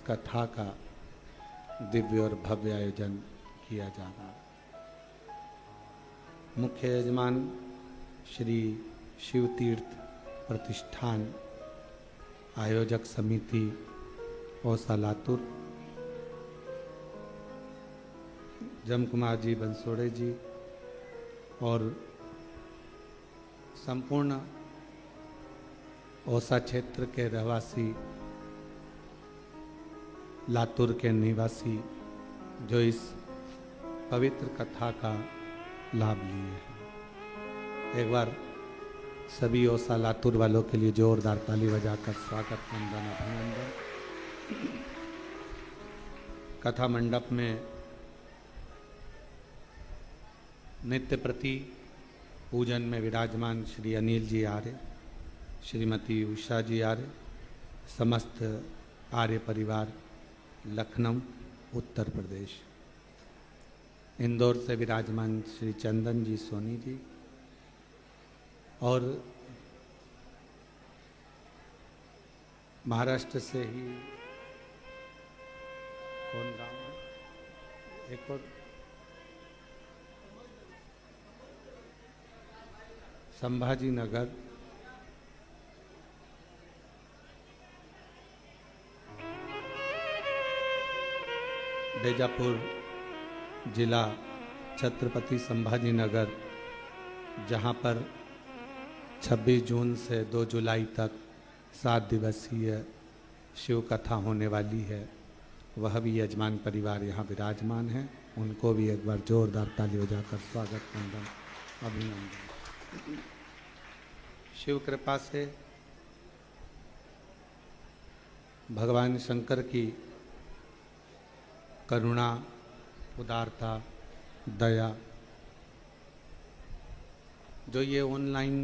कथा का दिव्य और भव्य आयोजन किया जा रहा है। मुख्य यजमान श्री शिव तीर्थ प्रतिष्ठान आयोजक समिति औसा लातूर, जम कुमार जी बंसोड़े जी और संपूर्ण औसा क्षेत्र के रहवासी, लातूर के निवासी जो इस पवित्र कथा का लाभ लिए हैं। एक बार सभी औसा लातूर वालों के लिए जोरदार ताली बजाकर स्वागत, वंदन, अभिनंदन। कथा मंडप में नित्य प्रति पूजन में विराजमान श्री अनिल जी आर्य, श्रीमती उषा जी आर्य, समस्त आर्य परिवार, लखनऊ उत्तर प्रदेश। इंदौर से विराजमान श्री चंदन जी सोनी जी और महाराष्ट्र से ही कौन गांव है, एक और संभाजी नगर, बीजापुर जिला छत्रपति संभाजी नगर, जहां पर 26 जून से 2 जुलाई तक 7 दिवसीय शिव कथा होने वाली है। वह भी यजमान परिवार यहाँ विराजमान है। उनको भी एक बार जोरदार ताली बजाकर स्वागत, वंदन, अभिनंदन। शिव कृपा से भगवान शंकर की करुणा, उदारता, दया, जो ये ऑनलाइन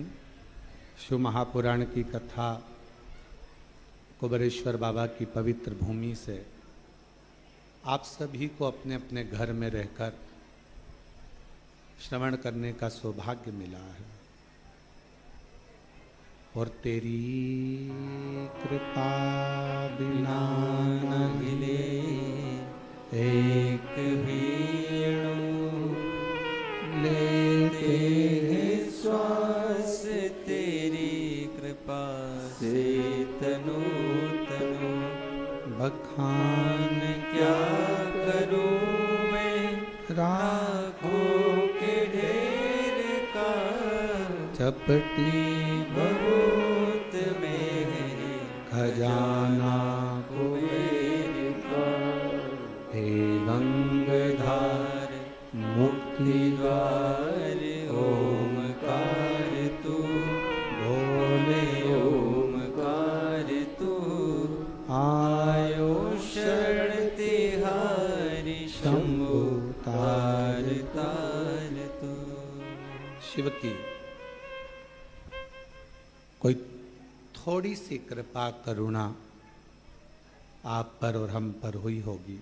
शिव महापुराण की कथा कुबेरेश्वर बाबा की पवित्र भूमि से आप सभी को अपने अपने घर में रहकर श्रवण करने का सौभाग्य मिला है। और तेरी कृपा बिना न हिले एक भी लेते हैं श्वास, तेरी कृपा से तनु तनु बखान क्या करूं मैं राखों के ढेर का, चपटी बहुत मेरे खजाना कुबेर का, हे गंगाधार मुक्ति द्वार ओमकार तू, बोले ओमकार तू, आयो शरण तिहारी शंभु तार तार तू। शिव की कोई थोड़ी सी कृपा करुणा आप पर और हम पर हुई होगी।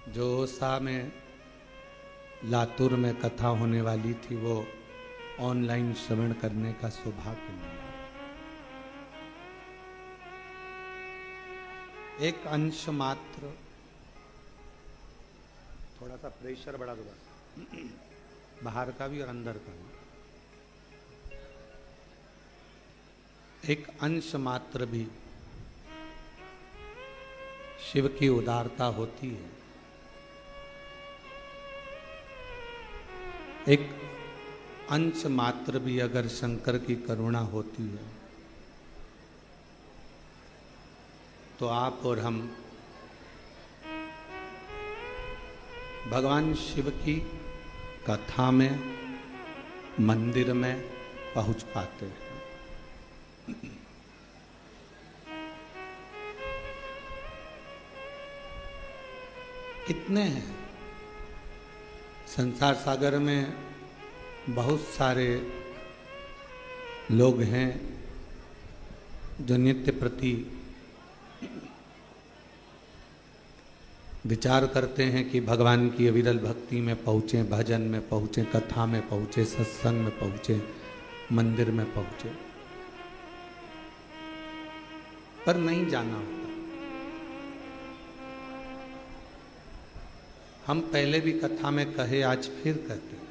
जो ओसा में लातूर में कथा होने वाली थी वो ऑनलाइन श्रवण करने का सौभाग्य मिला। एक अंश मात्र, थोड़ा सा प्रेशर बढ़ा दो बस, बाहर का भी और अंदर का भी। एक अंश मात्र भी शिव की उदारता होती है। एक अंश मात्र भी अगर शंकर की करुणा होती है तो आप और हम भगवान शिव की कथा में, मंदिर में पहुंच पाते हैं। कितने हैं संसार सागर में, बहुत सारे लोग हैं जो नित्य प्रति विचार करते हैं कि भगवान की अविरल भक्ति में पहुँचे, भजन में पहुँचे, कथा में पहुँचे, सत्संग में पहुँचे, मंदिर में पहुँचे। पर नहीं जाना होता। हम पहले भी कथा में कहे, आज फिर कहते हैं,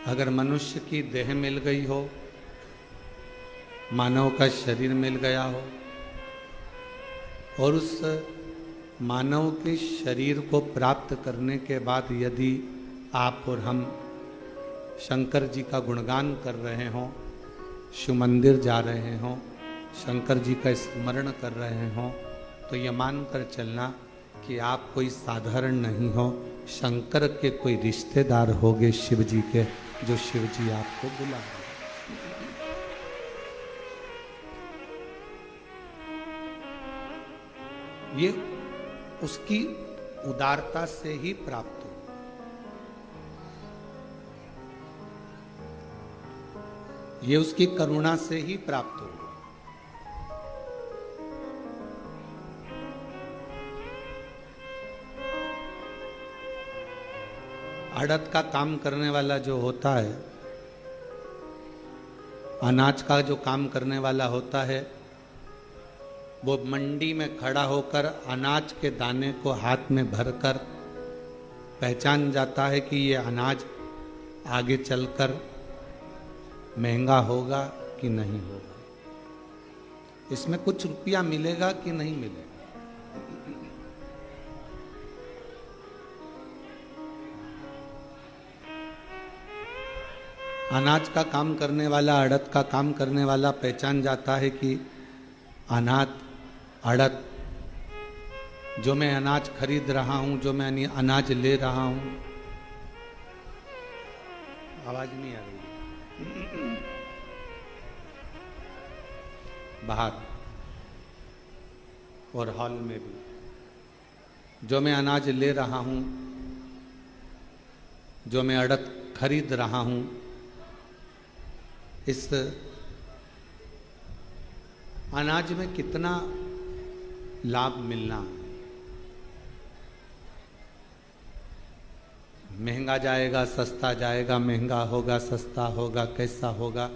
अगर मनुष्य की देह मिल गई हो, मानव का शरीर मिल गया हो, और उस मानव के शरीर को प्राप्त करने के बाद यदि आप और हम शंकर जी का गुणगान कर रहे हों, शिव मंदिर जा रहे हों, शंकर जी का स्मरण कर रहे हों, तो ये मानकर चलना कि आप कोई साधारण नहीं हो, शंकर के कोई रिश्तेदार होगे शिव जी के, जो शिव जी आपको बुला रहे हैं। ये उसकी उदारता से ही प्राप्त हो। ये उसकी करुणा से ही प्राप्त हो। आड़त का काम करने वाला जो होता है, अनाज का जो काम करने वाला होता है, वो मंडी में खड़ा होकर अनाज के दाने को हाथ में भरकर पहचान जाता है कि ये अनाज आगे चलकर महंगा होगा कि नहीं होगा, इसमें कुछ रुपया मिलेगा कि नहीं मिलेगा। अनाज का काम करने वाला, अड़द का काम करने वाला पहचान जाता है कि अनाज, अड़द, जो मैं अनाज खरीद रहा हूं, जो मैं अनाज ले रहा हूं, आवाज नहीं आ रही बाहर और हॉल में भी, जो मैं अनाज ले रहा हूं, जो मैं अड़द खरीद रहा हूं, इस अनाज में कितना लाभ मिलना है। महंगा जाएगा, सस्ता जाएगा, महंगा होगा, सस्ता होगा, कैसा होगा,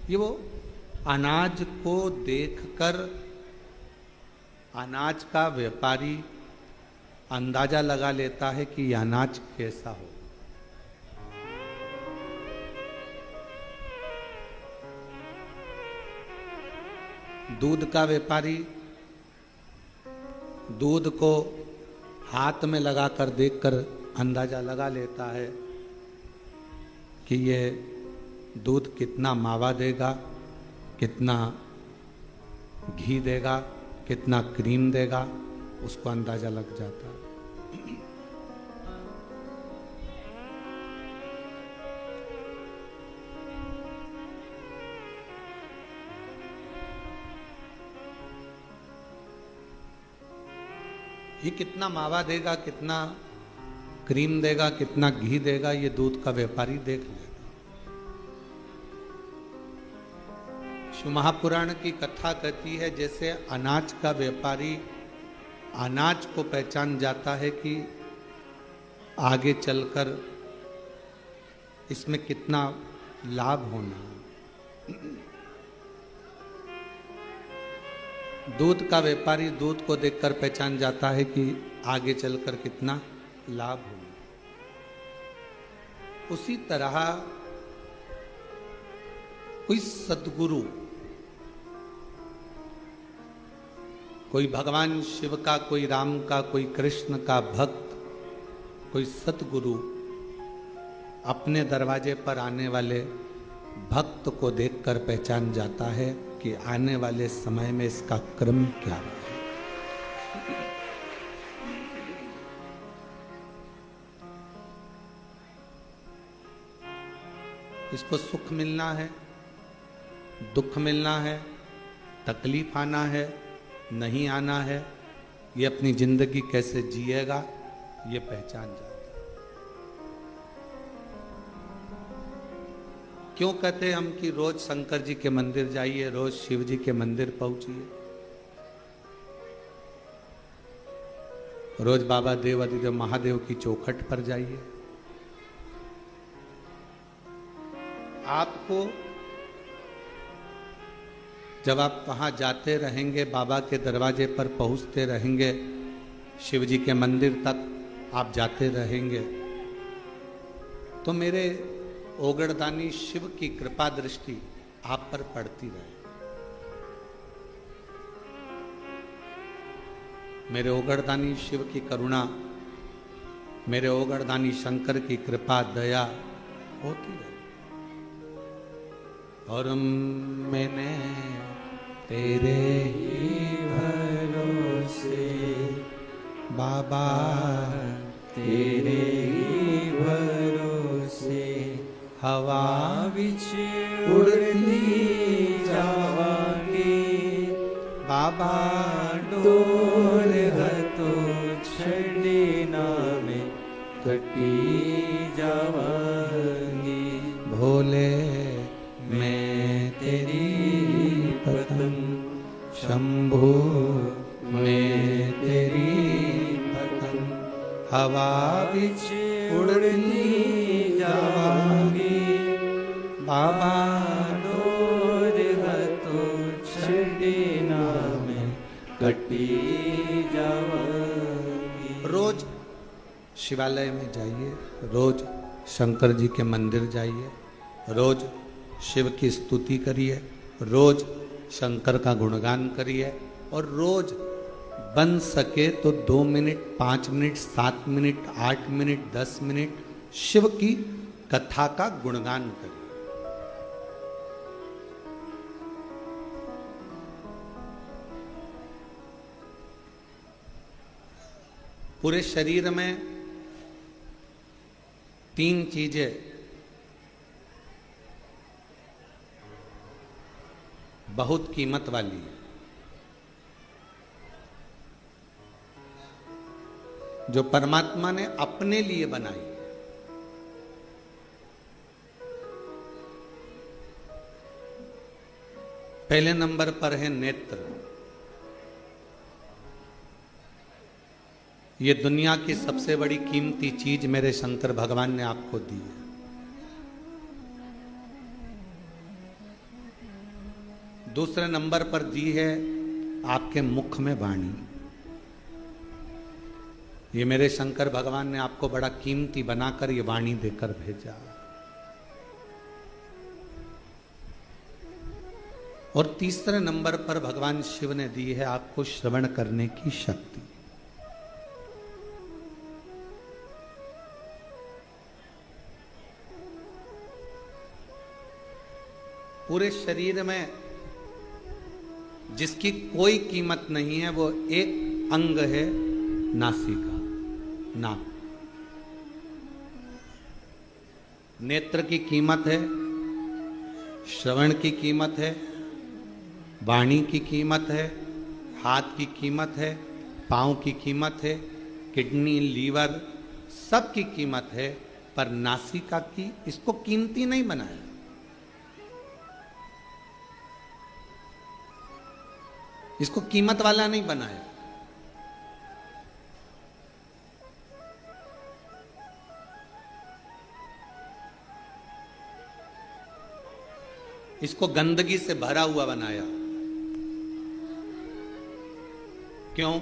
ये वो अनाज को देखकर अनाज का व्यापारी अंदाजा लगा लेता है कि यह अनाज कैसा हो। दूध का व्यापारी दूध को हाथ में लगाकर देखकर अंदाजा लगा लेता है कि यह दूध कितना मावा देगा, कितना घी देगा, कितना क्रीम देगा, उसको अंदाजा लग जाता है। ये कितना मावा देगा, कितना क्रीम देगा, कितना घी देगा, ये दूध का व्यापारी देख लेगा। शिव महापुराण की कथा कहती है, जैसे अनाज का व्यापारी अनाज को पहचान जाता है कि आगे चलकर इसमें कितना लाभ होना है। दूध का व्यापारी दूध को देखकर पहचान जाता है कि आगे चलकर कितना लाभ होगा। उसी तरह कोई सद्गुरु, कोई भगवान शिव का, कोई राम का, कोई कृष्ण का भक्त, कोई सद्गुरु अपने दरवाजे पर आने वाले भक्त को देखकर पहचान जाता है कि आने वाले समय में इसका क्रम क्या है। इसको सुख मिलना है, दुख मिलना है, तकलीफ आना है, नहीं आना है, ये अपनी जिंदगी कैसे जिएगा, ये पहचान जाता है। क्यों कहते हम कि रोज शंकर जी के मंदिर जाइए, रोज शिव जी के मंदिर पहुंचिए, रोज बाबा देव अधिदेव महादेव की चौखट पर जाइए। आपको जब आप वहाँ जाते रहेंगे, बाबा के दरवाजे पर पहुँचते रहेंगे, शिव जी के मंदिर तक आप जाते रहेंगे, तो मेरे ओगड़दानी शिव की कृपा दृष्टि आप पर पड़ती रहे। मेरे ओगड़दानी शिव की करुणा, मेरे ओगड़दानी शंकर की कृपा दया होती रहे। और मैंने तेरे ही भरोसे बाबा, तेरे ही भरोसे हवा विच उड़ती जावांगी, बाबा डोर हतो छड़ी नामे कटी जावांगी। भोले मैं तेरी पतंग, शंभु मैं तेरी पतंग, हवा विच उड़ती जावांगी, बाबा डोर हतो छड़ी नामे कटी जावांगी। रोज शिवालय में जाइए, रोज शंकर जी के मंदिर जाइए, रोज शिव की स्तुति करिए, रोज शंकर का गुणगान करिए, और रोज बन सके तो 2 minute, 5 minute, 7 minute, 8 minute, 10 minute Shiv की कथा का गुणगान करिए। पूरे शरीर में 3 चीजें बहुत कीमत वाली है, जो परमात्मा ने अपने लिए बनाई। पहले नंबर पर है नेत्र। ये दुनिया की सबसे बड़ी कीमती चीज मेरे शंकर भगवान ने आपको दी है। दूसरे नंबर पर दी है आपके मुख में वाणी। ये मेरे शंकर भगवान ने आपको बड़ा कीमती बनाकर ये वाणी देकर भेजा। और तीसरे नंबर पर भगवान शिव ने दी है आपको श्रवण करने की शक्ति। पूरे शरीर में जिसकी कोई कीमत नहीं है वो एक अंग है, नासिका, नाक। नेत्र की कीमत है, श्रवण की कीमत है, वाणी की कीमत है, हाथ की कीमत है, पांव की कीमत है, किडनी, लीवर, सब की कीमत है, पर नासिका की इसको कीमती नहीं बनाया। इसको कीमत वाला नहीं बनाया। इसको गंदगी से भरा हुआ बनाया। क्यों?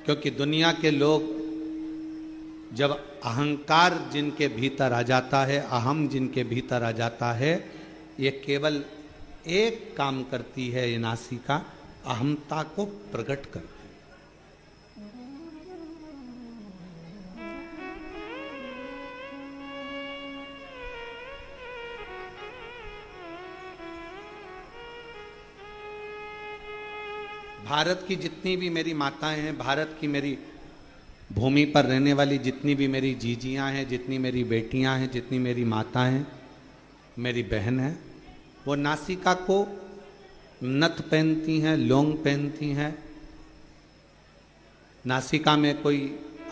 क्योंकि दुनिया के लोग जब अहंकार जिनके भीतर आ जाता है, अहम जिनके भीतर आ जाता है, ये केवल एक काम करती है, ये नासिका अहमता को प्रकट करती है। भारत की जितनी भी मेरी माताएं हैं, भारत की मेरी भूमि पर रहने वाली जितनी भी मेरी जीजियां हैं, जितनी मेरी बेटियां हैं, जितनी मेरी माताएं हैं, मेरी बहन है, वो नासिका को नथ पहनती हैं, लौंग पहनती हैं, नासिका में कोई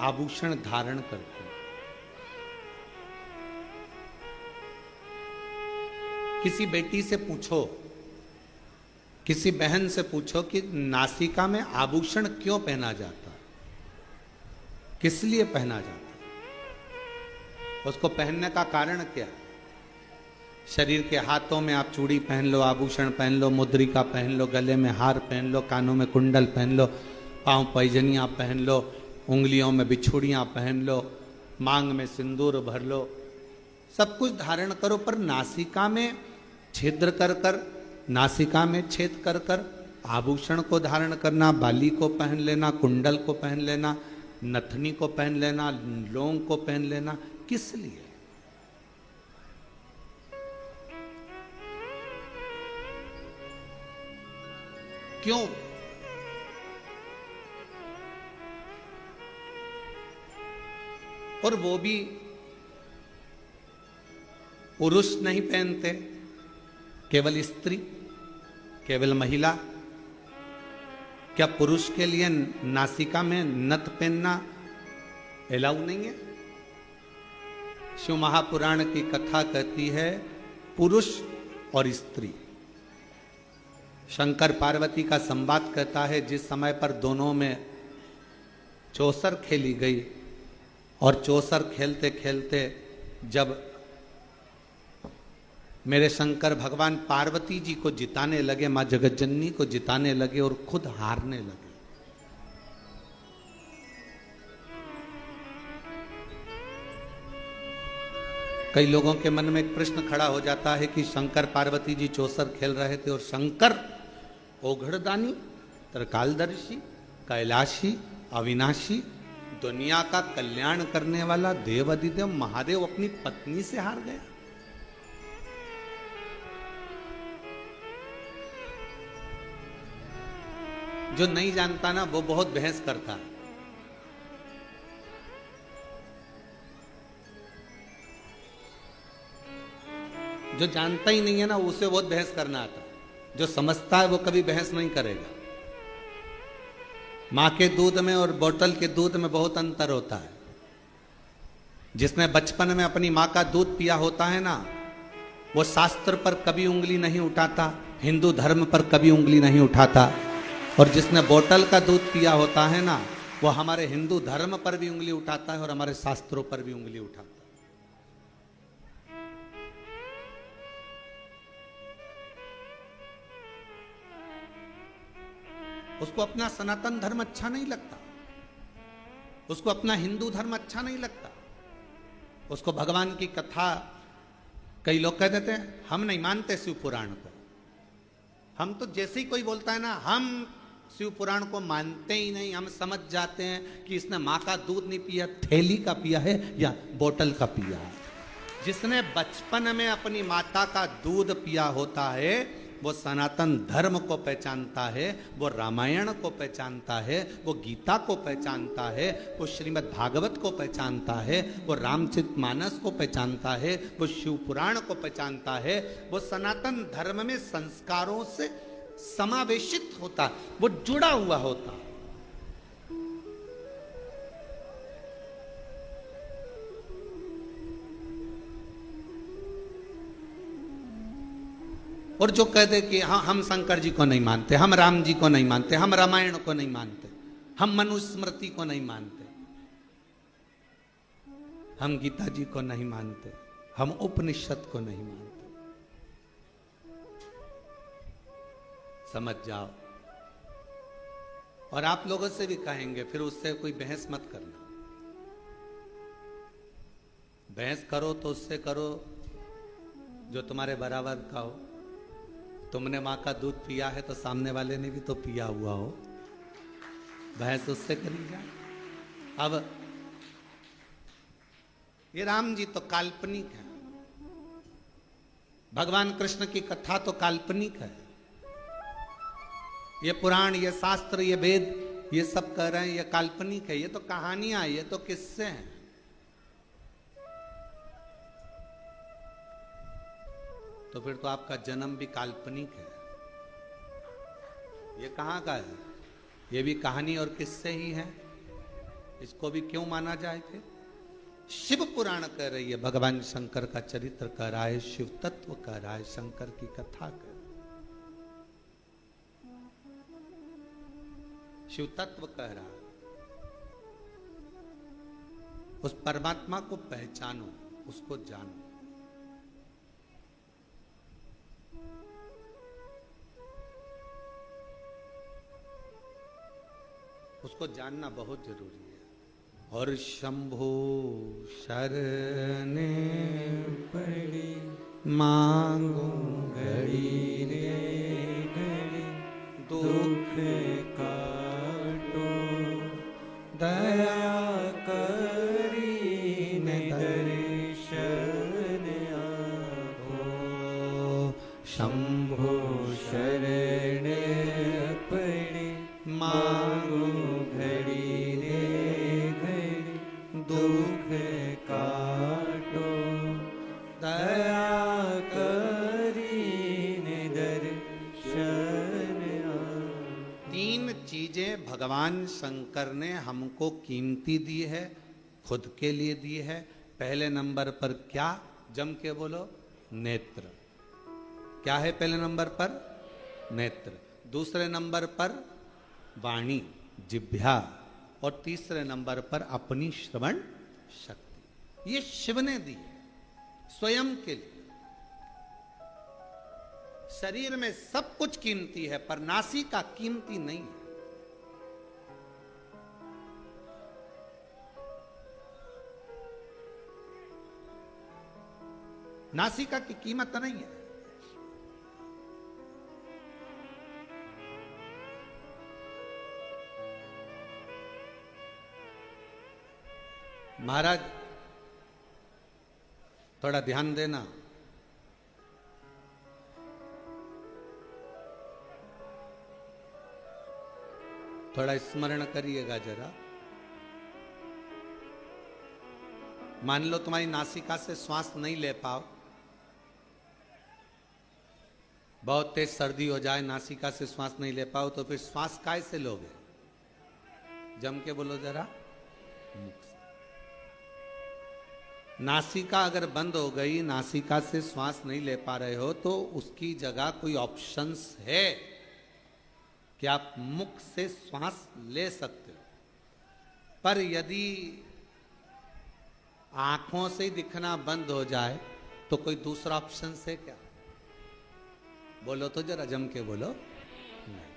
आभूषण धारण करती हैं। किसी बेटी से पूछो, किसी बहन से पूछो कि नासिका में आभूषण क्यों पहना जाता है, किस लिए पहना जाता है, उसको पहनने का कारण क्या है? शरीर के हाथों में आप चूड़ी पहन लो, आभूषण पहन लो, मुद्रिका पहन लो, गले में हार पहन लो, कानों में कुंडल पहन लो, पांव पैजनियाँ पहन लो, उंगलियों में बिछुड़ियाँ पहन लो, मांग में सिंदूर भर लो, सब कुछ धारण करो, पर नासिका में छिद्र कर कर, नासिका में छेद कर कर आभूषण को धारण करना, बाली को पहन लेना, कुंडल को पहन लेना, नथनी को पहन लेना, लौंग को पहन लेना, किस लिए? क्यों? और वो भी पुरुष नहीं पहनते, केवल स्त्री, केवल महिला। क्या पुरुष के लिए नासिका में नथ पहनना अलाउ नहीं है? शिव महापुराण की कथा कहती है पुरुष और स्त्री। शंकर पार्वती का संवाद कहता है जिस समय पर दोनों में चौसर खेली गई और चौसर खेलते खेलते जब मेरे शंकर भगवान पार्वती जी को जिताने लगे, मां जगतजननी को जिताने लगे और खुद हारने लगे, कई लोगों के मन में एक प्रश्न खड़ा हो जाता है कि शंकर पार्वती जी चौसर खेल रहे थे और शंकर ओघड़दानी, त्रिकालदर्शी, कैलाशी, अविनाशी, दुनिया का कल्याण करने वाला देवाधिदेव महादेव अपनी पत्नी से हार गया। जो नहीं जानता ना वो बहुत बहस करता है। जो जानता ही नहीं है ना उसे बहुत बहस करना आता है। जो समझता है वो कभी बहस नहीं करेगा। मां के दूध में और बोतल के दूध में बहुत अंतर होता है। जिसने बचपन में अपनी मां का दूध पिया होता है ना, वो शास्त्र पर कभी उंगली नहीं उठाता, हिंदू धर्म पर कभी उंगली नहीं उठाता। और जिसने बोतल का दूध पिया होता है ना, वो हमारे हिंदू धर्म पर भी उंगली उठाता है और हमारे शास्त्रों पर भी उंगली उठाता है। उसको अपना सनातन धर्म अच्छा नहीं लगता, उसको अपना हिंदू धर्म अच्छा नहीं लगता, उसको भगवान की कथा, कई लोग कह देते हैं हम नहीं मानते शिव पुराण को। हम तो जैसे ही कोई बोलता है ना हम शिव पुराण को मानते ही नहीं, हम समझ जाते हैं कि इसने माँ का दूध नहीं पिया, थैली का पिया है या बोतल का पिया है। जिसने बचपन में अपनी माता का दूध पिया होता है वो सनातन धर्म को पहचानता है, वो रामायण को पहचानता है, वो गीता को पहचानता है, वो श्रीमद् भागवत को पहचानता है, वो रामचरितमानस को पहचानता है, वो शिव पुराण को पहचानता है। वो सनातन धर्म में संस्कारों से समावेशित होता, वो जुड़ा हुआ होता। और जो कह दे कि हाँ हम शंकर जी को नहीं मानते, हम राम जी को नहीं मानते, हम रामायण को नहीं मानते, हम मनुस्मृति को नहीं मानते, हम गीता जी को नहीं मानते, हम उपनिषद को नहीं मानते, समझ जाओ। और आप लोगों से भी कहेंगे, फिर उससे कोई बहस मत करना। बहस करो तो उससे करो जो तुम्हारे बराबर का हो। तुमने माँ का दूध पिया है तो सामने वाले ने भी तो पिया हुआ हो, बहस उससे करी जाए। अब ये राम जी तो काल्पनिक है, भगवान कृष्ण की कथा तो काल्पनिक है। ये पुराण, ये शास्त्र, ये वेद, ये सब कह रहे हैं ये काल्पनिक है, ये तो कहानियां, ये तो किस्से हैं। तो फिर तो आपका जन्म भी काल्पनिक है। ये कहाँ का है? ये भी कहानी और किस्से ही है। इसको भी क्यों माना जाए? फिर शिव पुराण कह रही है, भगवान शंकर का चरित्र कह रहा है, शिव तत्व कह रहा है, शंकर की कथा कह, शिव तत्व कह रहा है। उस परमात्मा को पहचानो, उसको जानो। उसको जानना बहुत जरूरी है। और शंभो शरणे पड़ी मांगू घड़ी रे घड़ी दुख काटो दया करी ने दर्शन आपो शंभो शरण पड़ी मांगो घड़ी रे घड़ी दुख काटो दया चीजें भगवान शंकर ने हमको कीमती दी है, खुद के लिए दी है। पहले नंबर पर क्या? जम के बोलो, नेत्र। क्या है पहले नंबर पर? नेत्र। दूसरे नंबर पर वाणी, जिह्वा। और तीसरे नंबर पर अपनी श्रवण शक्ति। ये शिव ने दी स्वयं के लिए। शरीर में सब कुछ कीमती है, पर नासिका कीमती नहीं है। नासिका की कीमत नहीं है। महाराज थोड़ा ध्यान देना। थोड़ा स्मरण करिएगा जरा। मान लो तुम्हारी नासिका से श्वास नहीं ले पाओ, बहुत तेज सर्दी हो जाए, नासिका से श्वास नहीं ले पाओ, तो फिर श्वास काय से लोगे? जम के बोलो जरा, मुख से। नासिका अगर बंद हो गई, नासिका से श्वास नहीं ले पा रहे हो, तो उसकी जगह कोई ऑप्शंस है कि आप मुख से श्वास ले सकते हो। पर यदि आंखों से दिखना बंद हो जाए तो कोई दूसरा ऑप्शन है क्या? बोलो तो जरा, जम के बोलो। नहीं।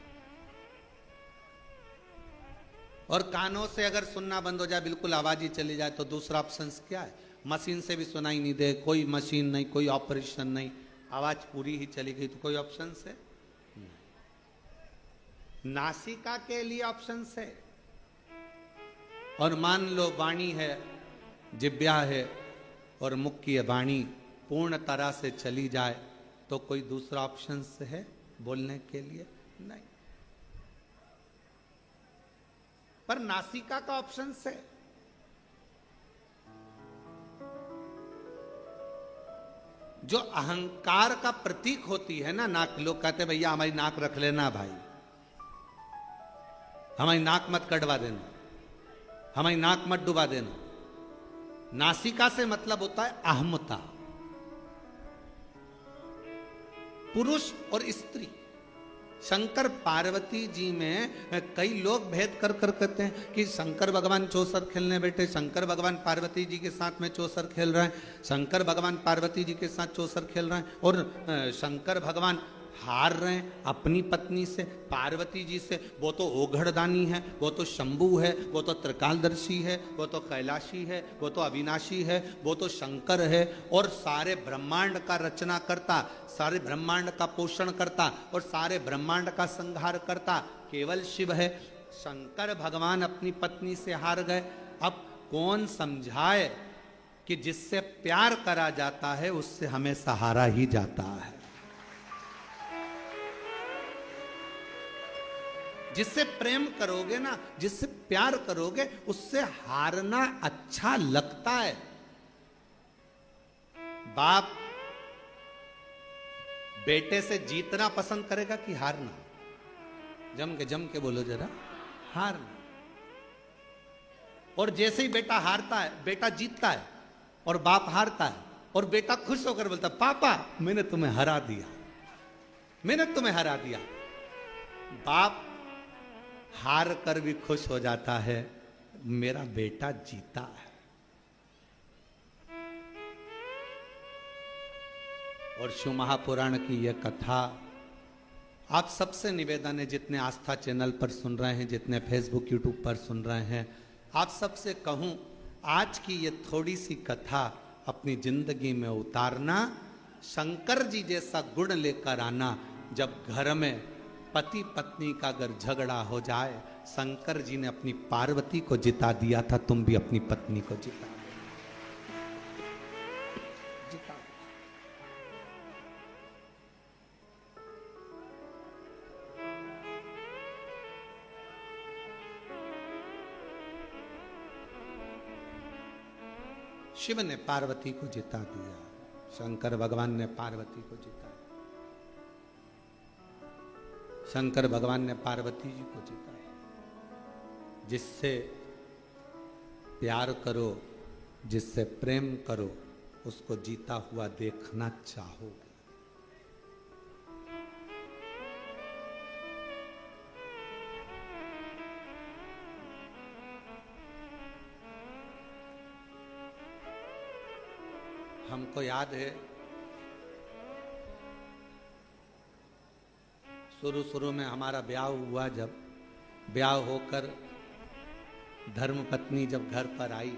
और कानों से अगर सुनना बंद हो जाए, बिल्कुल आवाज ही चली जाए, तो दूसरा ऑप्शन क्या है? मशीन से भी सुनाई नहीं दे, कोई मशीन नहीं, कोई ऑपरेशन नहीं, आवाज पूरी ही चली गई, तो कोई ऑप्शन है? नासिका के लिए ऑप्शन है। और मान लो वाणी है, जिह्वा है और मुख की वाणी पूर्ण तरह से चली जाए, तो कोई दूसरा ऑप्शन है बोलने के लिए? नहीं। पर नासिका का ऑप्शन है। जो अहंकार का प्रतीक होती है ना नाक, लोग कहते भैया हमारी नाक रख लेना भाई, हमारी नाक मत कटवा देना, हमारी नाक मत डुबा देना। नासिका से मतलब होता है अहमता। पुरुष और स्त्री। शंकर पार्वती जी में कई लोग भेद कर कहते हैं कि शंकर भगवान चौसर खेलने बैठे, शंकर भगवान पार्वती जी के साथ में चौसर खेल रहे हैं, शंकर भगवान पार्वती जी के साथ चौसर खेल रहे हैं, और शंकर भगवान हार रहे हैं अपनी पत्नी से, पार्वती जी से। वो तो ओघड़दानी है, वो तो शंभु है, वो तो त्रिकालदर्शी है, वो तो कैलाशी है, वो तो अविनाशी है, वो तो शंकर है, और सारे ब्रह्मांड का रचना करता, सारे ब्रह्मांड का पोषण करता और सारे ब्रह्मांड का संहार करता केवल शिव है। शंकर भगवान अपनी पत्नी से हार गए। अब कौन समझाए कि जिससे प्यार करा जाता है उससे हमें सहारा ही जाता है। जिससे प्रेम करोगे ना, जिससे प्यार करोगे, उससे हारना अच्छा लगता है। बाप बेटे से जीतना पसंद करेगा कि हारना? जम के बोलो जरा, हारना। और जैसे ही बेटा हारता है, बेटा जीतता है और बाप हारता है, और बेटा खुश होकर बोलता पापा मैंने तुम्हें हरा दिया, मैंने तुम्हें हरा दिया। बाप हार कर भी खुश हो जाता है, मेरा बेटा जीता है। और शिव महापुराण की यह कथा आप सबसे निवेदन है, जितने आस्था चैनल पर सुन रहे हैं, जितने फेसबुक यूट्यूब पर सुन रहे हैं, आप सबसे कहूं, आज की ये थोड़ी सी कथा अपनी जिंदगी में उतारना, शंकर जी जैसा गुण लेकर आना। जब घर में पति पत्नी का अगर झगड़ा हो जाए, शंकर जी ने अपनी पार्वती को जिता दिया था, तुम भी अपनी पत्नी को जिता। शिव ने पार्वती को जिता दिया, शंकर भगवान ने पार्वती को जिता, शंकर भगवान ने पार्वती जी को जिता। जिससे प्यार करो, जिससे प्रेम करो, उसको जीता हुआ देखना चाहोगे। हमको याद है, शुरू शुरू में हमारा ब्याह हुआ, जब ब्याह होकर धर्म पत्नी जब घर पर आई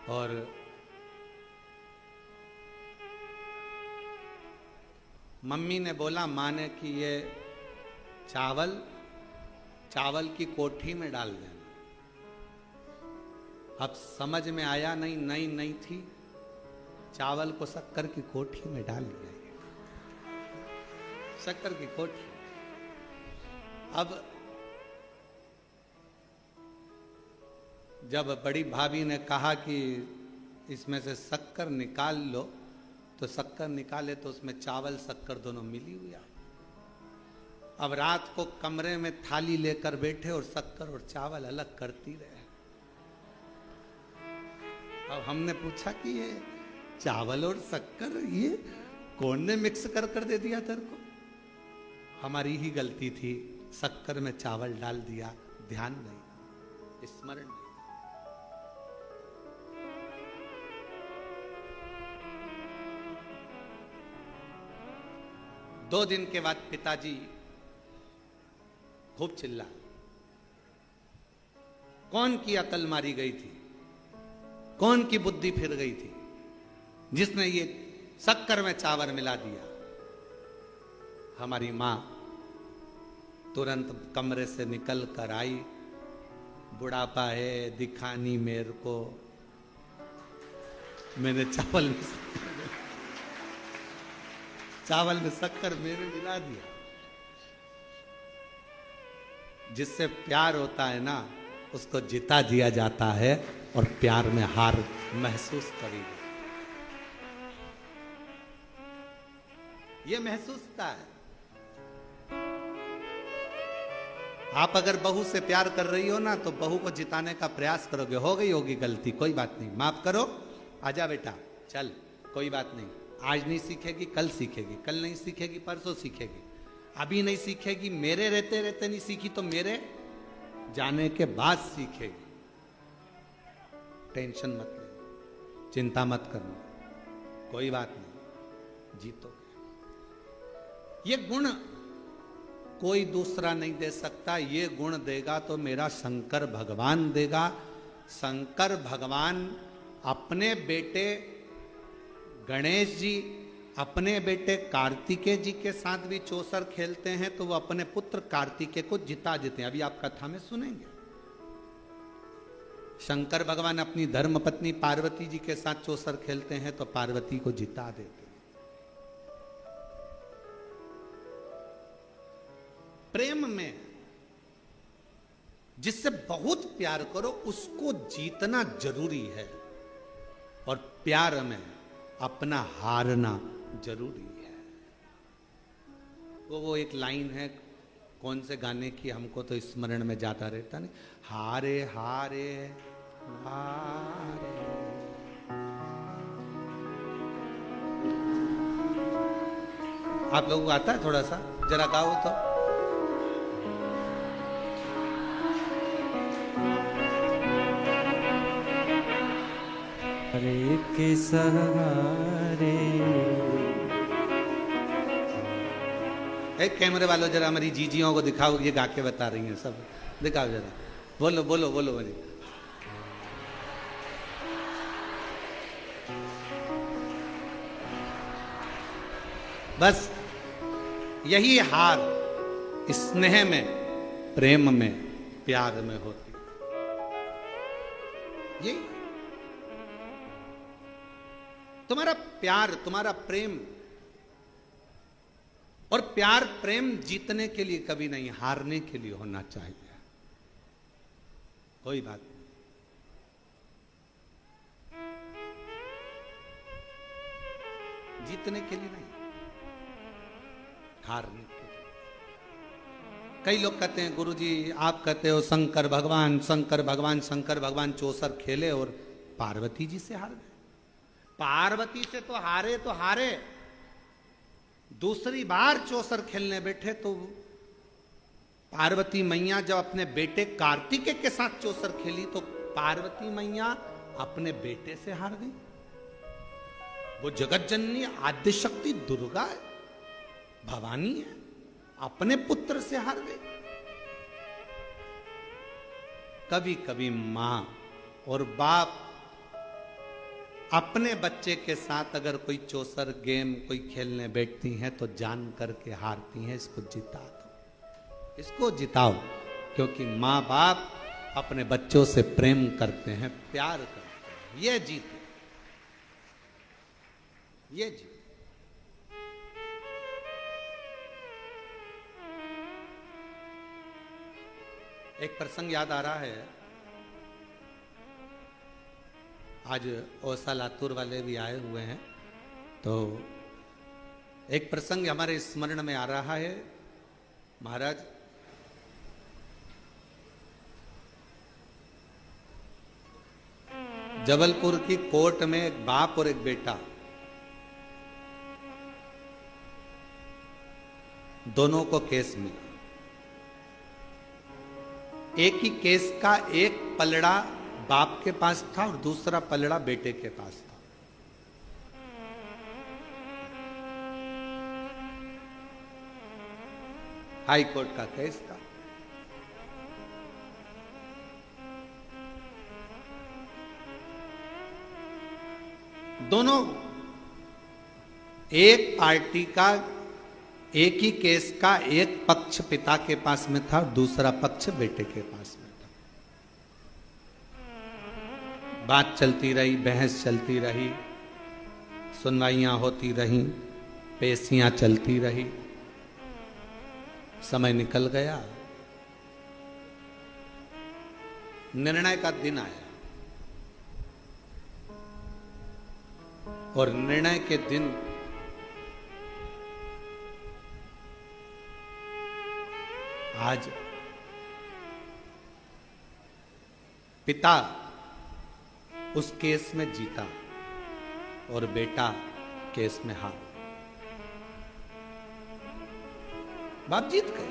और मम्मी ने बोला, माँ ने कि ये चावल की कोठी में डाल देना। अब समझ में आया नहीं, नई थी, चावल को शक्कर की कोठी में डाल दिया, शक्कर की कोठी। अब जब बड़ी भाभी ने कहा कि इसमें से शक्कर निकाल लो, तो शक्कर निकाले तो उसमें चावल शक्कर दोनों मिली हुई आई। अब रात को कमरे में थाली लेकर बैठे और शक्कर और चावल अलग करती रहे। अब हमने पूछा कि ये चावल और शक्कर ये कौन ने मिक्स कर दे दिया तेरे को? हमारी ही गलती थी, शक्कर में चावल डाल दिया, ध्यान नहीं, स्मरण नहीं। दो दिन के बाद पिताजी खूब चिल्ला, कौन की अकल मारी गई थी, कौन की बुद्धि फिर गई थी, जिसने ये शक्कर में चावल मिला दिया। हमारी माँ तुरंत कमरे से निकल कर आई, बुढ़ापा है, दिखानी मेरे को, मैंने चावल में शक्कर मेरे मिला दिया। जिससे प्यार होता है ना, उसको जिता दिया जाता है और प्यार में हार महसूस करेगी, ये महसूसता है। आप अगर बहू से प्यार कर रही हो ना, तो बहू को जिताने का प्रयास करोगे, हो गई होगी गलती, कोई बात नहीं, माफ करो, आजा बेटा, चल, कोई बात नहीं, आज नहीं सीखेगी कल सीखेगी, कल नहीं सीखेगी परसों सीखेगी, अभी नहीं सीखेगी, मेरे रहते रहते नहीं सीखी तो मेरे जाने के बाद सीखेगी। टेंशन मत ले, चिंता मत करना, कोई बात नहीं, जीतो। ये गुण कोई दूसरा नहीं दे सकता, ये गुण देगा तो मेरा शंकर भगवान देगा। शंकर भगवान अपने बेटे गणेश जी, अपने बेटे कार्तिकेय जी के साथ भी चौसर खेलते हैं, तो वो अपने पुत्र कार्तिकेय को जिता देते हैं। अभी आप कथा में सुनेंगे, शंकर भगवान अपनी धर्मपत्नी पार्वती जी के साथ चौसर खेलते हैं तो पार्वती को जिता देते हैं। प्रेम में जिससे बहुत प्यार करो उसको जीतना जरूरी है, और प्यार में अपना हारना जरूरी है। वो एक लाइन है, कौन से गाने की हमको तो स्मरण में जाता रहता नहीं, हारे हारे हारे। आप लोगों को आता है? थोड़ा सा जरा गाओ तो। हरे के सहारे। एक कैमरे वालों जरा हमारी जीजियों को दिखाओ, ये गा के बता रही हैं सब, दिखाओ जरा, बोलो बोलो बोलो बोलो। बस यही हार स्नेह में, प्रेम में, प्यार में होती। ये तुम्हारा प्यार, तुम्हारा प्रेम, और प्यार प्रेम जीतने के लिए कभी नहीं, हारने के लिए होना चाहिए। कोई बात नहीं, जीतने के लिए नहीं, हारने के लिए। कई लोग कहते हैं गुरुजी आप कहते हो शंकर भगवान, शंकर भगवान, शंकर भगवान चौसर खेले और पार्वती जी से हार गए। पार्वती से तो हारे, दूसरी बार चौसर खेलने बैठे तो पार्वती मैया जब अपने बेटे कार्तिकेय के साथ चौसर खेली तो पार्वती मैया अपने बेटे से हार गई। वो जगत जननी आद्य शक्ति दुर्गा है, भवानी है, अपने पुत्र से हार गई। कभी कभी मां और बाप अपने बच्चे के साथ अगर कोई चौसर गेम कोई खेलने बैठती हैं तो जान करके हारती हैं। इसको जिता दो, इसको जिताओ, क्योंकि मां बाप अपने बच्चों से प्रेम करते हैं, प्यार करते हैं। ये जीत, ये जीत। एक प्रसंग याद आ रहा है, आज ओसा लातूर वाले भी आए हुए हैं, तो एक प्रसंग हमारे स्मरण में आ रहा है। महाराज जबलपुर की कोर्ट में एक बाप और एक बेटा, दोनों को केस मिला। एक ही केस का एक पलड़ा बाप के पास था और दूसरा पलड़ा बेटे के पास था। हाई कोर्ट का केस था। दोनों एक पार्टी का, एक ही केस का एक पक्ष पिता के पास में था और दूसरा पक्ष बेटे के पास में था। बात चलती रही, बहस चलती रही, सुनवाइयां होती रहीं, पेशियां चलती रही। समय निकल गया, निर्णय का दिन आया और निर्णय के दिन आज पिता उस केस में जीता और बेटा केस में हार। बाप जीत गए।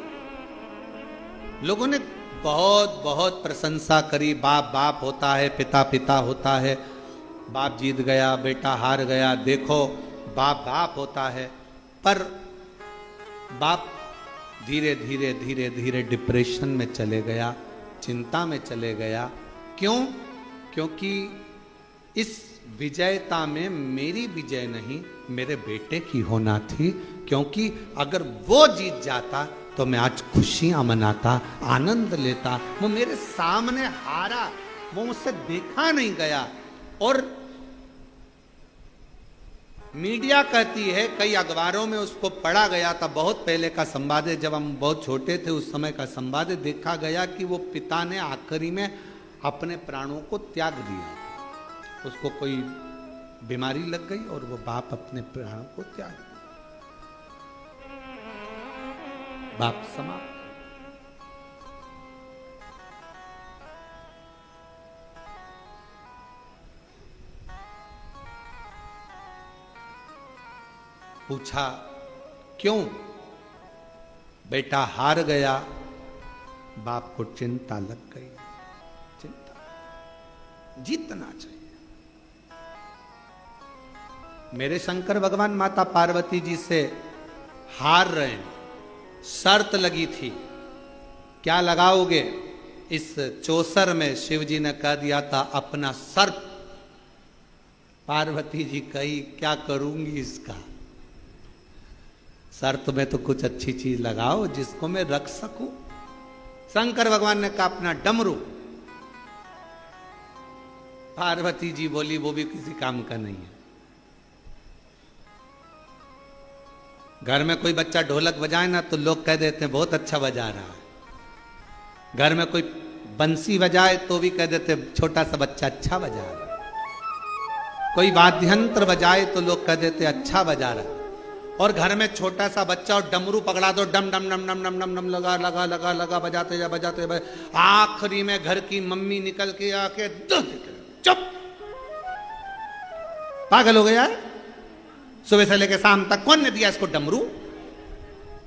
लोगों ने बहुत बहुत प्रशंसा करी, बाप बाप होता है, पिता पिता होता है, बाप जीत गया बेटा हार गया, देखो बाप बाप होता है। पर बाप धीरे धीरे धीरे धीरे डिप्रेशन में चले गया, चिंता में चले गया। क्यों? क्योंकि इस विजयता में मेरी विजय नहीं, मेरे बेटे की होना थी। क्योंकि अगर वो जीत जाता तो मैं आज खुशियां मनाता, आनंद लेता। वो मेरे सामने हारा, वो मुझसे देखा नहीं गया। और मीडिया कहती है, कई अखबारों में उसको पढ़ा गया था, बहुत पहले का संवाद है, जब हम बहुत छोटे थे उस समय का संवाद, देखा गया कि वो पिता ने आखिरी में अपने प्राणों को त्याग दिया। उसको कोई बीमारी लग गई और वो बाप अपने प्राणों को त्याग दिया। बाप समाप्त। पूछा क्यों? बेटा हार गया। बाप को चिंता लग गई। चिंता, जीतना चाहिए। मेरे शंकर भगवान माता पार्वती जी से हार रहे हैं, शर्त लगी थी, क्या लगाओगे? इस चौसर में शिव जी ने कह दिया था अपना सर्प। पार्वती जी कही क्या करूंगी इसका, शर्त में तो कुछ अच्छी चीज लगाओ जिसको मैं रख सकूं। शंकर भगवान ने कहा अपना डमरू। पार्वती जी बोली वो भी किसी काम का नहीं है। घर में कोई बच्चा ढोलक बजाए ना तो लोग कह देते हैं बहुत अच्छा बजा रहा है। घर में कोई बंसी बजाए तो भी कह देते छोटा सा बच्चा अच्छा बजा रहा है। कोई वाद्य यंत्र बजाए तो लोग कह देते अच्छा बजा रहा है। और घर में छोटा सा बच्चा और डमरू पकड़ा दो, डम डम डम डम डम डम डम लगा लगा लगा लगा बजाते जा बजाते जा। आखिरी में घर की मम्मी निकल के आके चुप, पागल हो गया है, सुबह से लेकर शाम तक कौन ने दिया इसको डमरू?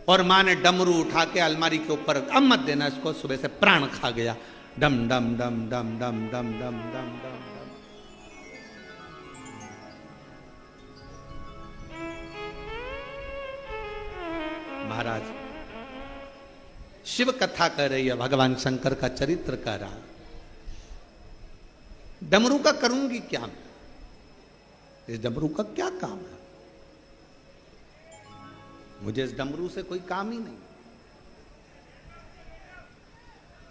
और माँ ने डमरू उठा के अलमारी के ऊपर, अब मत देना इसको, सुबह से प्राण खा गया। डम डम डम डम डम डम डम डम डम। महाराज शिव कथा कर रही है, भगवान शंकर का चरित्र कह रहा। डमरू का करूंगी क्या मैं? इस डमरू का क्या काम है? मुझे इस डमरू से कोई काम ही नहीं।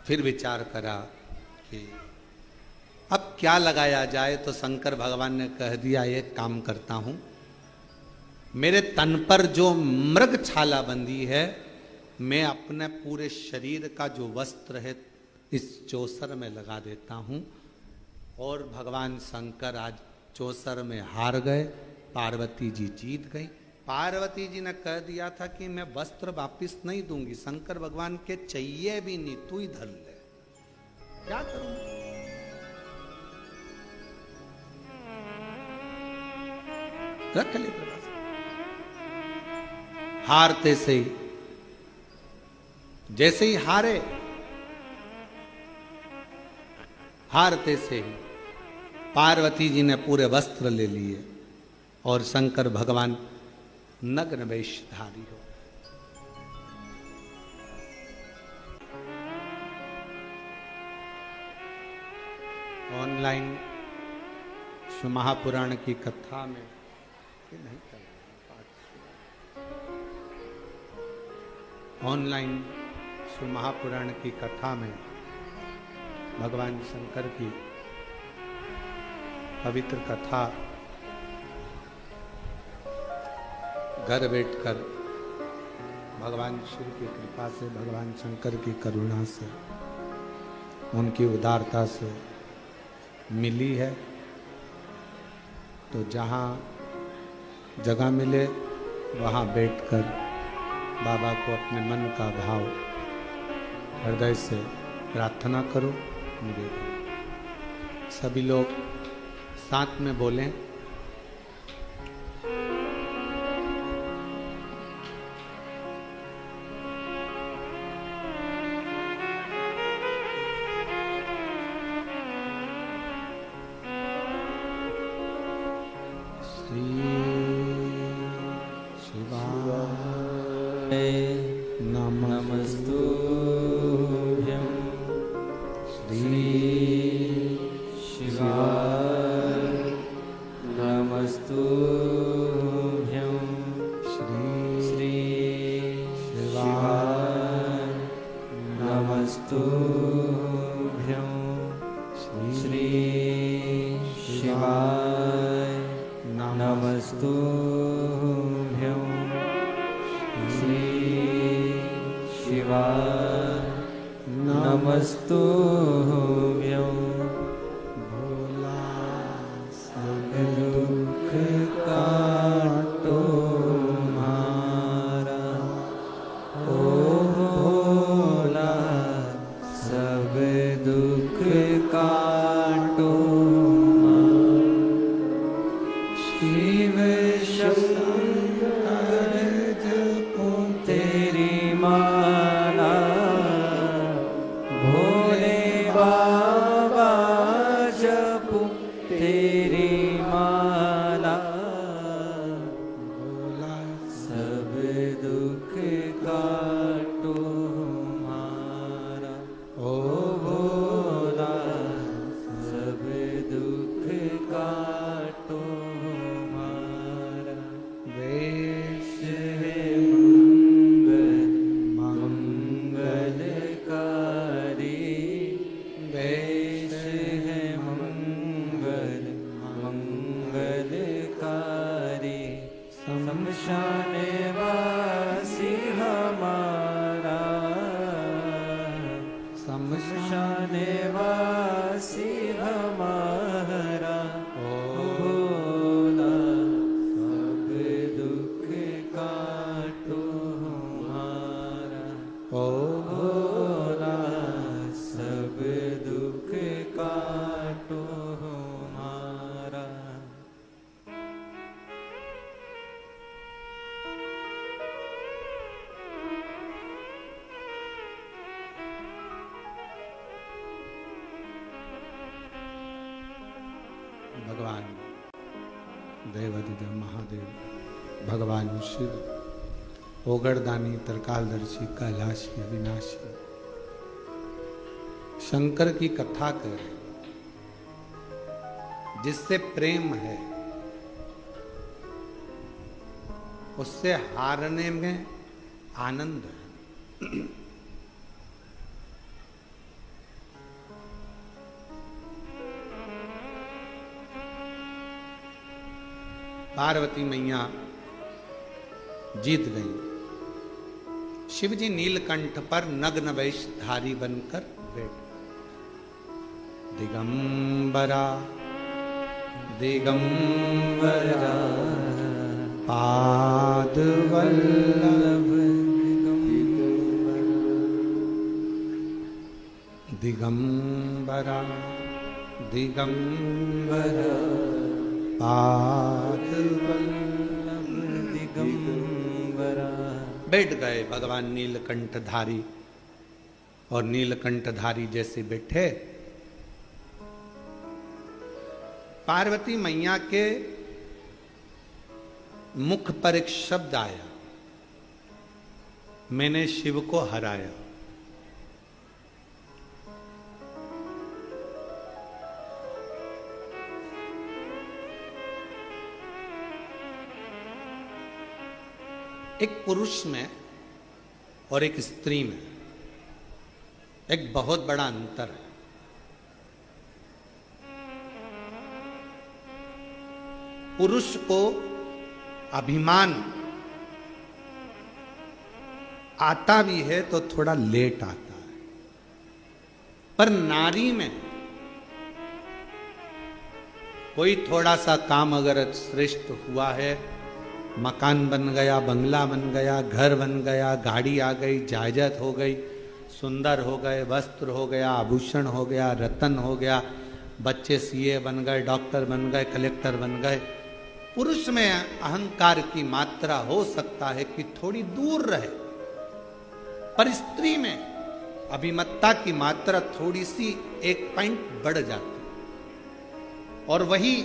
फिर विचार करा कि अब क्या लगाया जाए, तो शंकर भगवान ने कह दिया एक काम करता हूं, मेरे तन पर जो मृग छाला बंधी है, मैं अपने पूरे शरीर का जो वस्त्र है इस चौसर में लगा देता हूं। और भगवान शंकर आज चौसर में हार गए, पार्वती जी जीत गई। पार्वती जी ने कह दिया था कि मैं वस्त्र वापिस नहीं दूंगी, शंकर भगवान के चाहिए भी नहीं, तू ही धर ले, क्या करूं? रख ले प्रभा। हारते से ही, जैसे ही हारते से ही पार्वती जी ने पूरे वस्त्र ले लिए और शंकर भगवान नग्न वेशधारी हो। ऑनलाइन महापुराण की कथा में नहीं कर, ऑनलाइन महापुराण की कथा में भगवान शंकर की पवित्र कथा घर बैठकर भगवान शिव की कृपा से, भगवान शंकर की करुणा से, उनकी उदारता से मिली है। तो जहाँ जगह मिले वहाँ बैठकर बाबा को अपने मन का भाव हृदय से प्रार्थना करो, निवेदन। सभी लोग साथ में बोलें, शमशान वासी हमारा, शमशान वासी हमारा, भोला सब दुख काटो हमारा, ओ भोला सब दुख काटो हमारा। भगवान देवाधिदेव महादेव भगवान शिव ओगरदानी त्रिकालदर्शी कैलाशी अविनाशी शंकर की कथा कर, जिससे प्रेम है उससे हारने में आनंद है। पार्वती मैया जीत गई। शिवजी नीलकंठ पर नग्न वेशधारी बनकर बैठे। दिगंबरा दिगंबरा पाद वल्लभ दिगंबरा दिगंबरा पाद वल्लभ दिगंबरा। बैठ गए भगवान नीलकंठधारी, और नीलकंठधारी जैसे बैठे पार्वती मैया के मुख पर एक शब्द आया, मैंने शिव को हराया। एक पुरुष में और एक स्त्री में एक बहुत बड़ा अंतर है। पुरुष को अभिमान आता भी है तो थोड़ा लेट आता है, पर नारी में कोई थोड़ा सा काम अगर श्रेष्ठ हुआ है, मकान बन गया, बंगला बन गया, घर बन गया, गाड़ी आ गई, जायदाद हो गई, सुंदर हो गए, वस्त्र हो गया, आभूषण हो गया, रतन हो गया, बच्चे सीए बन गए, डॉक्टर बन गए, कलेक्टर बन गए, पुरुष में अहंकार की मात्रा हो सकता है कि थोड़ी दूर रहे, पर स्त्री में अभिमत्ता की मात्रा थोड़ी सी एक पॉइंट बढ़ जाती, और वही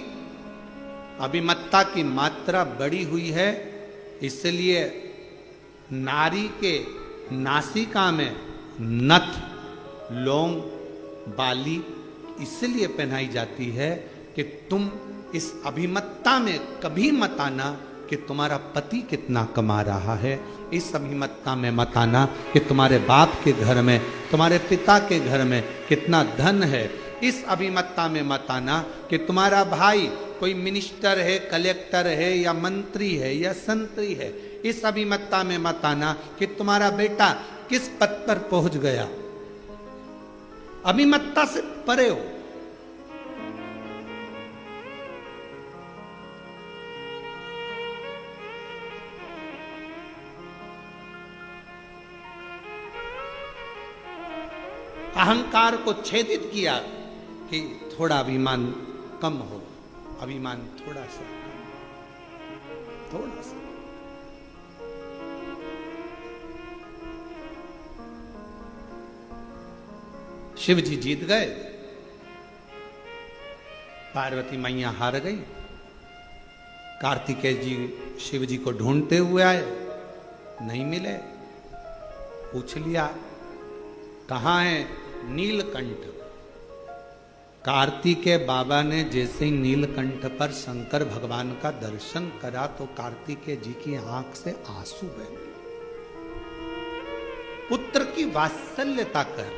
अभिमत्ता की मात्रा बढ़ी हुई है। इसलिए नारी के नासिका में नथ, लौंग, बाली इसलिए पहनाई जाती है कि तुम इस अभिमत्ता में कभी मत आना कि तुम्हारा पति कितना कमा रहा है, इस अभिमत्ता में मत आना कि तुम्हारे बाप के घर में, तुम्हारे पिता के घर में कितना धन है, इस अभिमत्ता में मत आना कि तुम्हारा भाई कोई मिनिस्टर है, कलेक्टर है, या मंत्री है, या संतरी है, इस अभिमत्ता में मत आना कि तुम्हारा बेटा किस पद पर पहुंच गया। अभिमत्ता से परे हो। अहंकार को छेदित किया कि थोड़ा अभिमान कम हो, अभिमान थोड़ा सा, थोड़ा सा। शिव जी जीत गए, पार्वती मैया हार गई। कार्तिकेय जी शिव जी को ढूंढते हुए आए, नहीं मिले। पूछ लिया कहां है नीलकंठ। कार्तिकेय बाबा ने जैसे ही नीलकंठ पर शंकर भगवान का दर्शन करा तो कार्तिकेय जी की आंख से आंसू बहे। पुत्र की वात्सल्यता कर,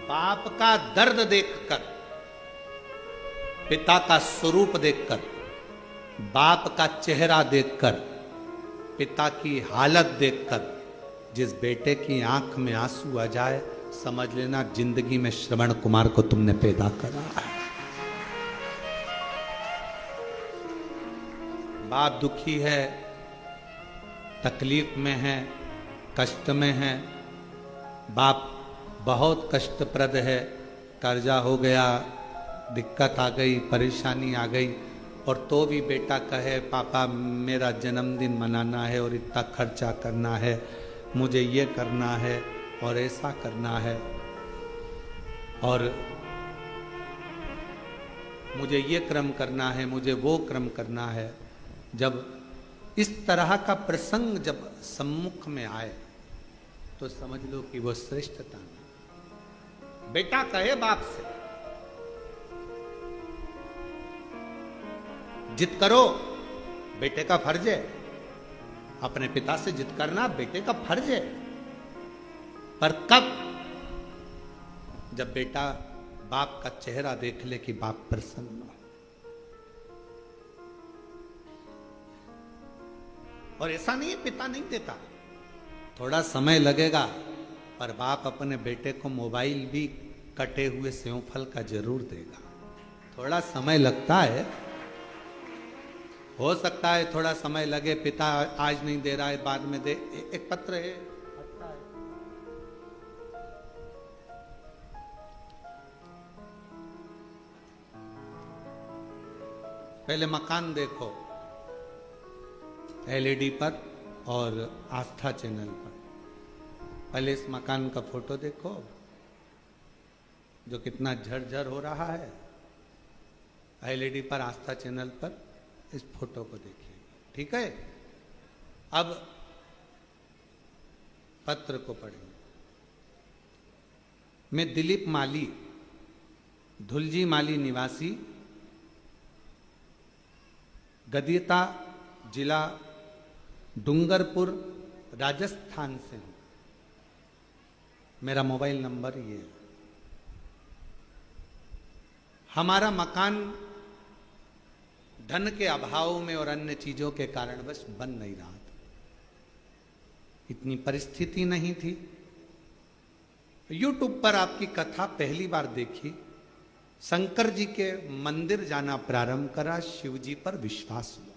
बाप का दर्द देखकर, पिता का स्वरूप देखकर, बाप का चेहरा देखकर, पिता की हालत देखकर जिस बेटे की आंख में आंसू आ जाए, समझ लेना जिंदगी में श्रवण कुमार को तुमने पैदा करा है। बाप दुखी है, तकलीफ में है, कष्ट में है, बाप बहुत कष्टप्रद है, कर्जा हो गया, दिक्कत आ गई, परेशानी आ गई, और तो भी बेटा कहे पापा मेरा जन्मदिन मनाना है और इतना खर्चा करना है, मुझे ये करना है और ऐसा करना है, और मुझे ये क्रम करना है, मुझे वो क्रम करना है। जब इस तरह का प्रसंग जब सम्मुख में आए तो समझ लो कि वो श्रेष्ठता नहीं। बेटा कहे बाप से जिद करो, बेटे का फर्ज है, अपने पिता से जिद करना बेटे का फर्ज है, पर कब? जब बेटा बाप का चेहरा देख ले कि बाप प्रसन्न हो। और ऐसा नहीं है पिता नहीं देता, थोड़ा समय लगेगा, पर बाप अपने बेटे को मोबाइल भी कटे हुए सेव फल का जरूर देगा। थोड़ा समय लगता है, हो सकता है थोड़ा समय लगे, पिता आज नहीं दे रहा है बाद में दे। एक पत्र है, पहले मकान देखो एलईडी पर और आस्था चैनल पर। पहले इस मकान का फोटो देखो जो कितना झरझर हो रहा है, एलईडी पर आस्था चैनल पर इस फोटो को देखिए, ठीक है। अब पत्र को पढ़ेंगे। मैं दिलीप माली, धुलजी माली निवासी, गदियता जिला डूंगरपुर राजस्थान से हूं। मेरा मोबाइल नंबर ये है। हमारा मकान धन के अभाव में और अन्य चीजों के कारणवश बन नहीं रहा था, इतनी परिस्थिति नहीं थी। यूट्यूब पर आपकी कथा पहली बार देखी, शंकर जी के मंदिर जाना प्रारंभ करा, शिव जी पर विश्वास हुआ।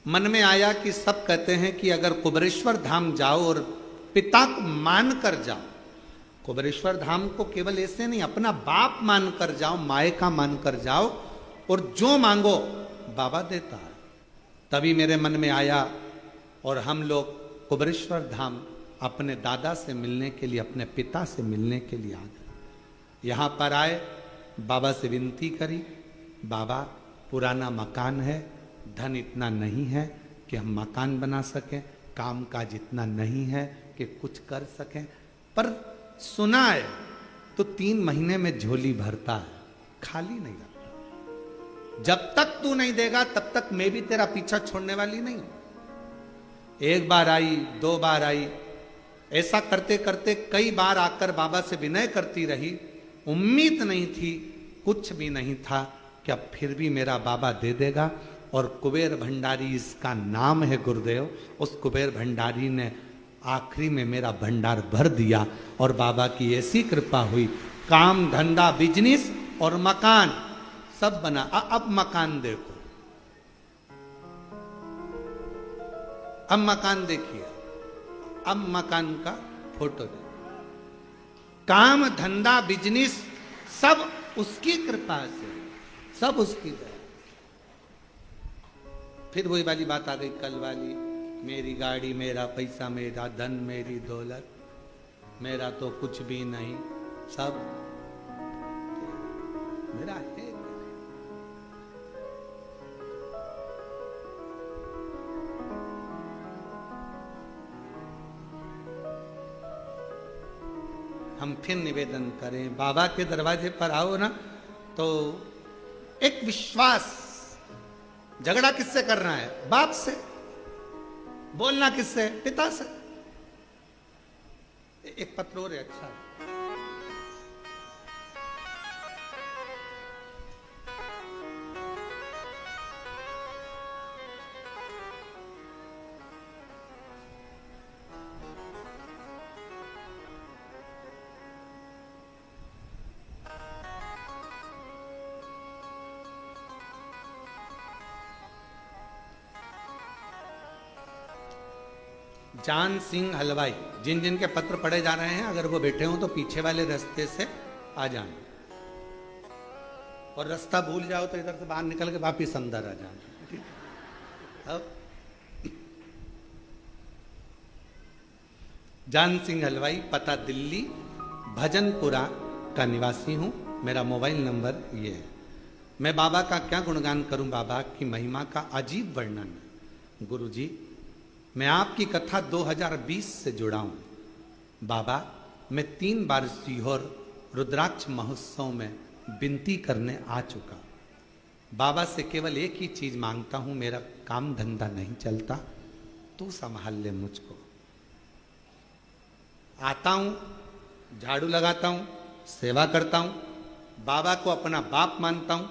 मन में आया कि सब कहते हैं कि अगर कुबेरेश्वर धाम जाओ और पिता को मान कर जाओ, कुबेरेश्वर धाम को केवल ऐसे नहीं, अपना बाप मान कर जाओ, मायका मान कर जाओ, और जो मांगो बाबा देता है। तभी मेरे मन में आया और हम लोग कुबेरेश्वर धाम अपने दादा से मिलने के लिए, अपने पिता से मिलने के लिए आ गए। यहाँ पर आए, बाबा से विनती करी, बाबा पुराना मकान है, धन इतना नहीं है कि हम मकान बना सकें, काम काज इतना नहीं है कि कुछ कर सकें, पर सुना है तो 3 महीने में झोली भरता है, खाली नहीं रखता। जब तक तू नहीं देगा तब तक मैं भी तेरा पीछा छोड़ने वाली नहीं हूं। 1 बार आई, 2 बार आई, ऐसा करते करते कई बार आकर बाबा से विनय करती रही। उम्मीद नहीं थी, कुछ भी नहीं था कि अब फिर भी मेरा बाबा दे देगा। और कुबेर भंडारी इसका नाम है गुरुदेव, उस कुबेर भंडारी ने आखिरी में मेरा भंडार भर दिया और बाबा की ऐसी कृपा हुई, काम धंधा बिजनेस और मकान सब बना। अब मकान देखो, अब मकान देखिए, अब मकान का फोटो देखो। काम धंधा बिजनेस सब उसकी कृपा से, सब उसकी दया। फिर वही वाली बात आ गई कल वाली, मेरी गाड़ी, मेरा पैसा, मेरा धन, मेरी दौलत, मेरा तो कुछ भी नहीं, सब मेरा है। हम फिर निवेदन करें, बाबा के दरवाजे पर आओ ना तो एक विश्वास। झगड़ा किससे करना है? बाप से। बोलना किससे? पिता से। एक पत्र और है, अच्छा। जान सिंह हलवाई, जिन जिन के पत्र पढ़े जा रहे हैं अगर वो बैठे हों तो पीछे वाले रास्ते से आ जाना, और रास्ता भूल जाओ तो इधर से बाहर निकल के वापिस अंदर आ जाना, ठीक। अब जान सिंह हलवाई, पता दिल्ली, भजनपुरा का निवासी हूं। मेरा मोबाइल नंबर ये है। मैं बाबा का क्या गुणगान करूं, बाबा की महिमा का अजीब वर्णन। गुरुजी, मैं आपकी कथा 2020 से जुड़ा हूं। बाबा, मैं 3 बार सीहोर रुद्राक्ष महोत्सव में विनती करने आ चुका। बाबा से केवल एक ही चीज मांगता हूं, मेरा काम धंधा नहीं चलता, तू संभाल ले मुझको। आता हूं, झाड़ू लगाता हूं, सेवा करता हूं, बाबा को अपना बाप मानता हूं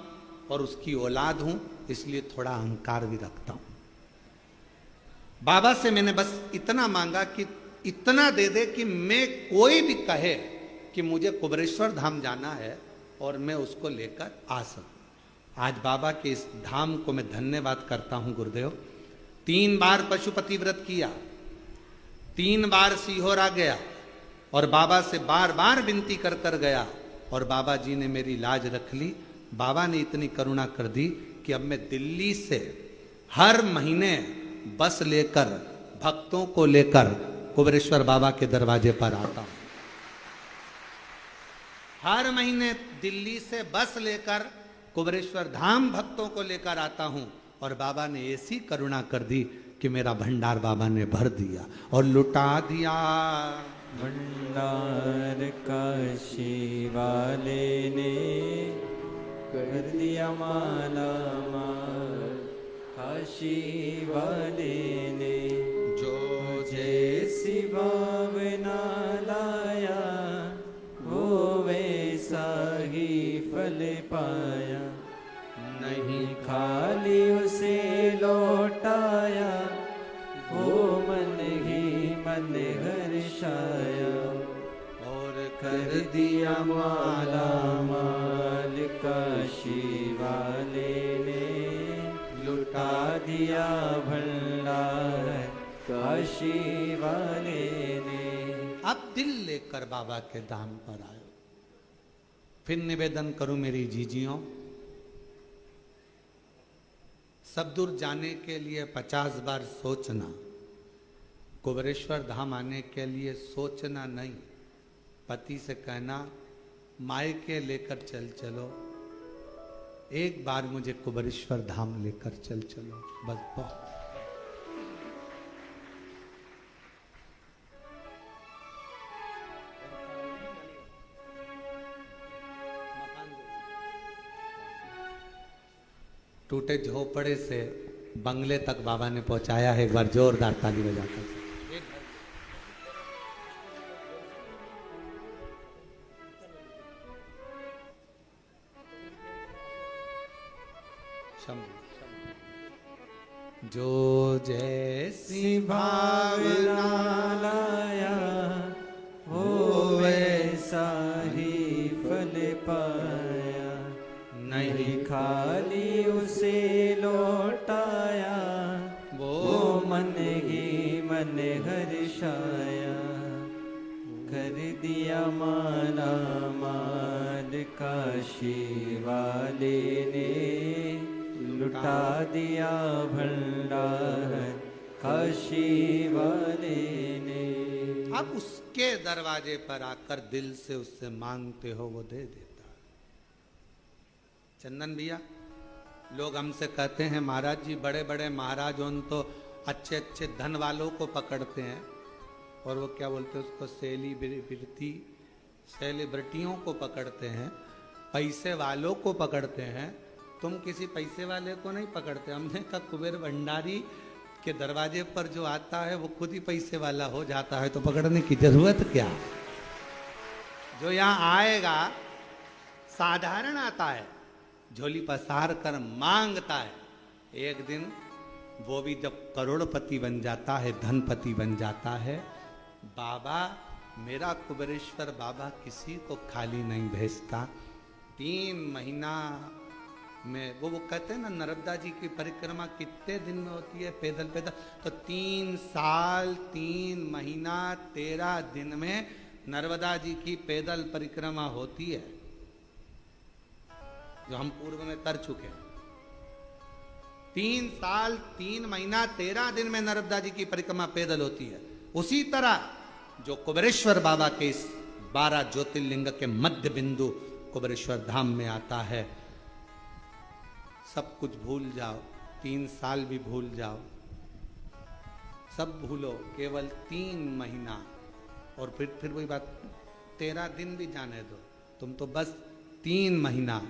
और उसकी औलाद हूं, इसलिए थोड़ा अहंकार भी रखता हूं। बाबा से मैंने बस इतना मांगा कि इतना दे दे कि मैं, कोई भी कहे कि मुझे कुबरेश्वर धाम जाना है और मैं उसको लेकर आ सकूं। आज बाबा के इस धाम को मैं धन्यवाद करता हूं गुरुदेव। 3 बार पशुपति व्रत किया, 3 बार सीहोर आ गया और बाबा से बार बार विनती कर कर गया और बाबा जी ने मेरी लाज रख ली। बाबा ने इतनी करुणा कर दी कि अब मैं दिल्ली से हर महीने बस लेकर, भक्तों को लेकर कुबरेश्वर बाबा के दरवाजे पर आता हूं। हर महीने दिल्ली से बस लेकर कुबरेश्वर धाम भक्तों को लेकर आता हूं और बाबा ने ऐसी करुणा कर दी कि मेरा भंडार बाबा ने भर दिया और लुटा दिया। भंडार काशी वाले ने कर दिया माला माल, काशी वाले ने जो जैसी भावना लाया वो वैसा ही फल पाया। नहीं खाली उसे लौटाया, वो मन ही मन हर्षाया और कर दिया माला माल, काशी वाले ने लुटा दिया भंडार, काशी वाले ने। अब दिल लेकर बाबा के धाम पर आयो। फिर निवेदन करूं मेरी जीजियों, सब दूर जाने के लिए 50 बार सोचना, कुबरेश्वर धाम आने के लिए सोचना नहीं। पति से कहना मायके लेकर चल चलो, एक बार मुझे कुबरेश्वर धाम लेकर चल चलो, बस बहुत। टूटे झोपड़े से बंगले तक बाबा ने पहुंचाया है। एक बार जोरदार ताली बजाकर। जो जैसी भावना लाया वो वैसा ही फल पाया। नहीं खाली उसे लौटाया, वो मन ही मन हर्षाया। कर दिया माला माल, काशी वाले ने लुटा दिया भंडार, काशी वाले ने। अब उसके दरवाजे पर आकर दिल से उससे मांगते हो वो दे देता। चंदन भैया, लोग हमसे कहते हैं महाराज जी बड़े बड़े महाराज उन तो अच्छे अच्छे धन वालों को पकड़ते हैं, और वो क्या बोलते हैं उसको, सेलिब्रिटियों को पकड़ते हैं, पैसे वालों को पकड़ते हैं। तुम किसी पैसे वाले को नहीं पकड़ते। हमने कहा कुबेर भंडारी के दरवाजे पर जो आता है वो खुद ही पैसे वाला हो जाता है, तो पकड़ने की जरूरत क्या। जो यहाँ आएगा साधारण आता है, झोली पसार कर मांगता है। एक दिन वो भी जब करोड़पति बन जाता है, धनपति बन जाता है, बाबा मेरा कुबेरेश्वर बाबा किसी को खाली नहीं भेजता। 3 महीना में वो कहते हैं ना, नर्मदा जी की परिक्रमा कितने दिन में होती है पैदल पैदल, तो 3 साल 3 महीना 13 दिन में नर्मदा जी की पैदल परिक्रमा होती है, जो हम पूर्व में कर चुके हैं। 3 साल 3 महीना 13 दिन में नर्मदा जी की परिक्रमा पैदल होती है। उसी तरह जो कुबेरेश्वर बाबा के इस 12 ज्योतिर्लिंग के मध्य बिंदु कुबेरेश्वर धाम में आता है, सब कुछ भूल जाओ, 3 साल भी भूल जाओ, सब भूलो, केवल 3 महीना। और फिर वही बात, 13 दिन भी जाने दो, तुम तो बस 3 महीना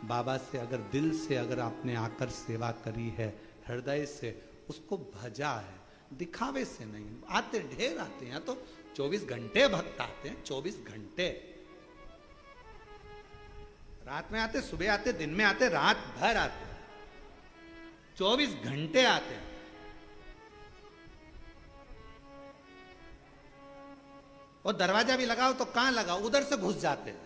बाबा से अगर दिल से अगर आपने आकर सेवा करी है, हृदय से उसको भजा है, दिखावे से नहीं। आते ढेर आते हैं, तो 24 घंटे भक्त आते हैं, 24 घंटे, रात में आते, सुबह आते, दिन में आते, रात भर आते, 24 घंटे आते हैं। और दरवाजा भी लगाओ तो कहां लगाओ, उधर से घुस जाते हैं,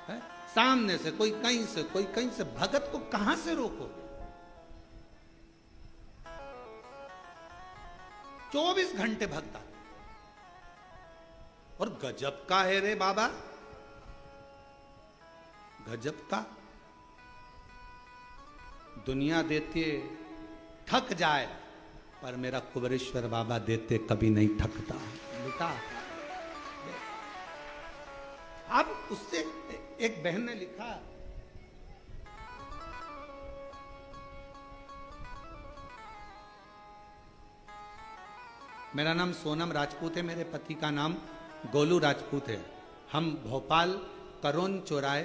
है? सामने से कोई कहीं से, कोई कहीं से, भगत को कहां से रोको? 24 घंटे भक्त आते। और गजब का है रे बाबा, गजब का। दुनिया देते थक जाए, पर मेरा कुबेरेश्वर बाबा देते कभी नहीं थकता। बेटा, अब उससे एक बहन ने लिखा, मेरा नाम सोनम राजपूत है, मेरे पति का नाम गोलू राजपूत है। हम भोपाल करोन चौराहे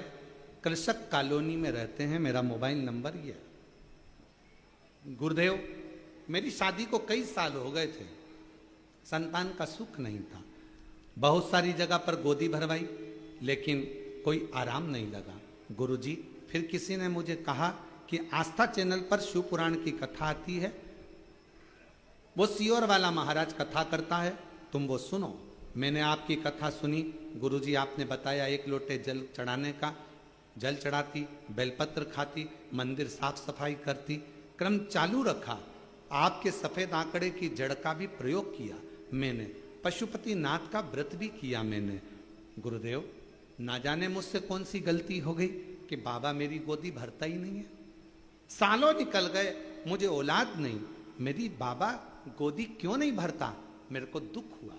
कृषक कॉलोनी में रहते हैं। मेरा मोबाइल नंबर ये है। गुरुदेव, मेरी शादी को कई साल हो गए थे, संतान का सुख नहीं था, बहुत सारी जगह पर गोदी भरवाई, लेकिन कोई आराम नहीं लगा। गुरुजी, फिर किसी ने मुझे कहा कि आस्था चैनल पर शिव पुराण की कथा आती है, वो सियोर वाला महाराज कथा करता है, तुम वो सुनो। मैंने आपकी कथा सुनी। गुरुजी, आपने बताया 1 लोटे जल चढ़ाने का, जल चढ़ाती, बेलपत्र खाती, मंदिर साफ सफाई करती, क्रम चालू रखा। आपके सफेद आंकड़े की जड़ का भी प्रयोग किया मैंने, पशुपति नाथ का व्रत भी किया मैंने। गुरुदेव, ना जाने मुझसे कौन सी गलती हो गई कि बाबा मेरी गोदी भरता ही नहीं है। सालों निकल गए, मुझे औलाद नहीं, मेरी बाबा गोदी क्यों नहीं भरता? मेरे को दुख हुआ।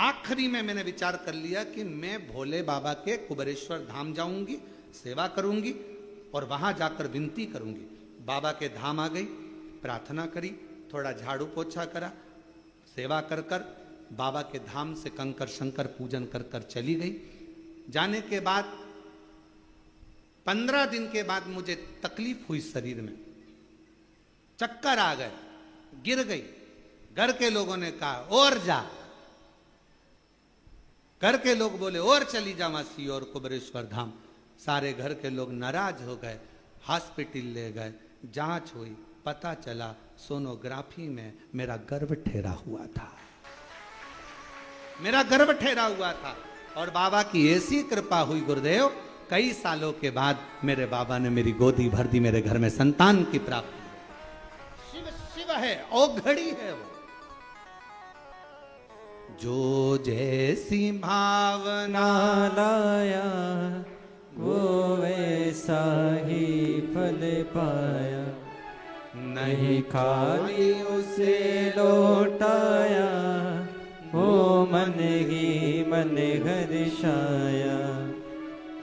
आखिरी में मैंने विचार कर लिया कि मैं भोले बाबा के कुबेरेश्वर धाम जाऊंगी, सेवा करूंगी और वहां जाकर विनती करूंगी। बाबा के धाम आ गई, प्रार्थना करी, थोड़ा झाड़ू पोछा करा, सेवा कर कर बाबा के धाम से कंकर शंकर पूजन कर कर चली गई। जाने के बाद 15 दिन के बाद मुझे तकलीफ हुई शरीर में, चक्कर आ गए, गिर गई। घर के लोगों ने कहा और जा, घर के लोग बोले और चली जा मासी और कुबेरेश्वर धाम। सारे घर के लोग नाराज हो गए, हॉस्पिटल ले गए, जांच हुई, पता चला सोनोग्राफी में मेरा गर्भ ठहरा हुआ था, मेरा गर्भ ठहरा हुआ था। और बाबा की ऐसी कृपा हुई गुरुदेव, कई सालों के बाद मेरे बाबा ने मेरी गोदी भर दी, मेरे घर में संतान की प्राप्ति। शिव शिव है, औघड़ी है वो। जो जैसी भावना लाया वो वैसा ही फल पाया, नहीं खाली उसे लौटाया, वो मन ही मन हर्षाया।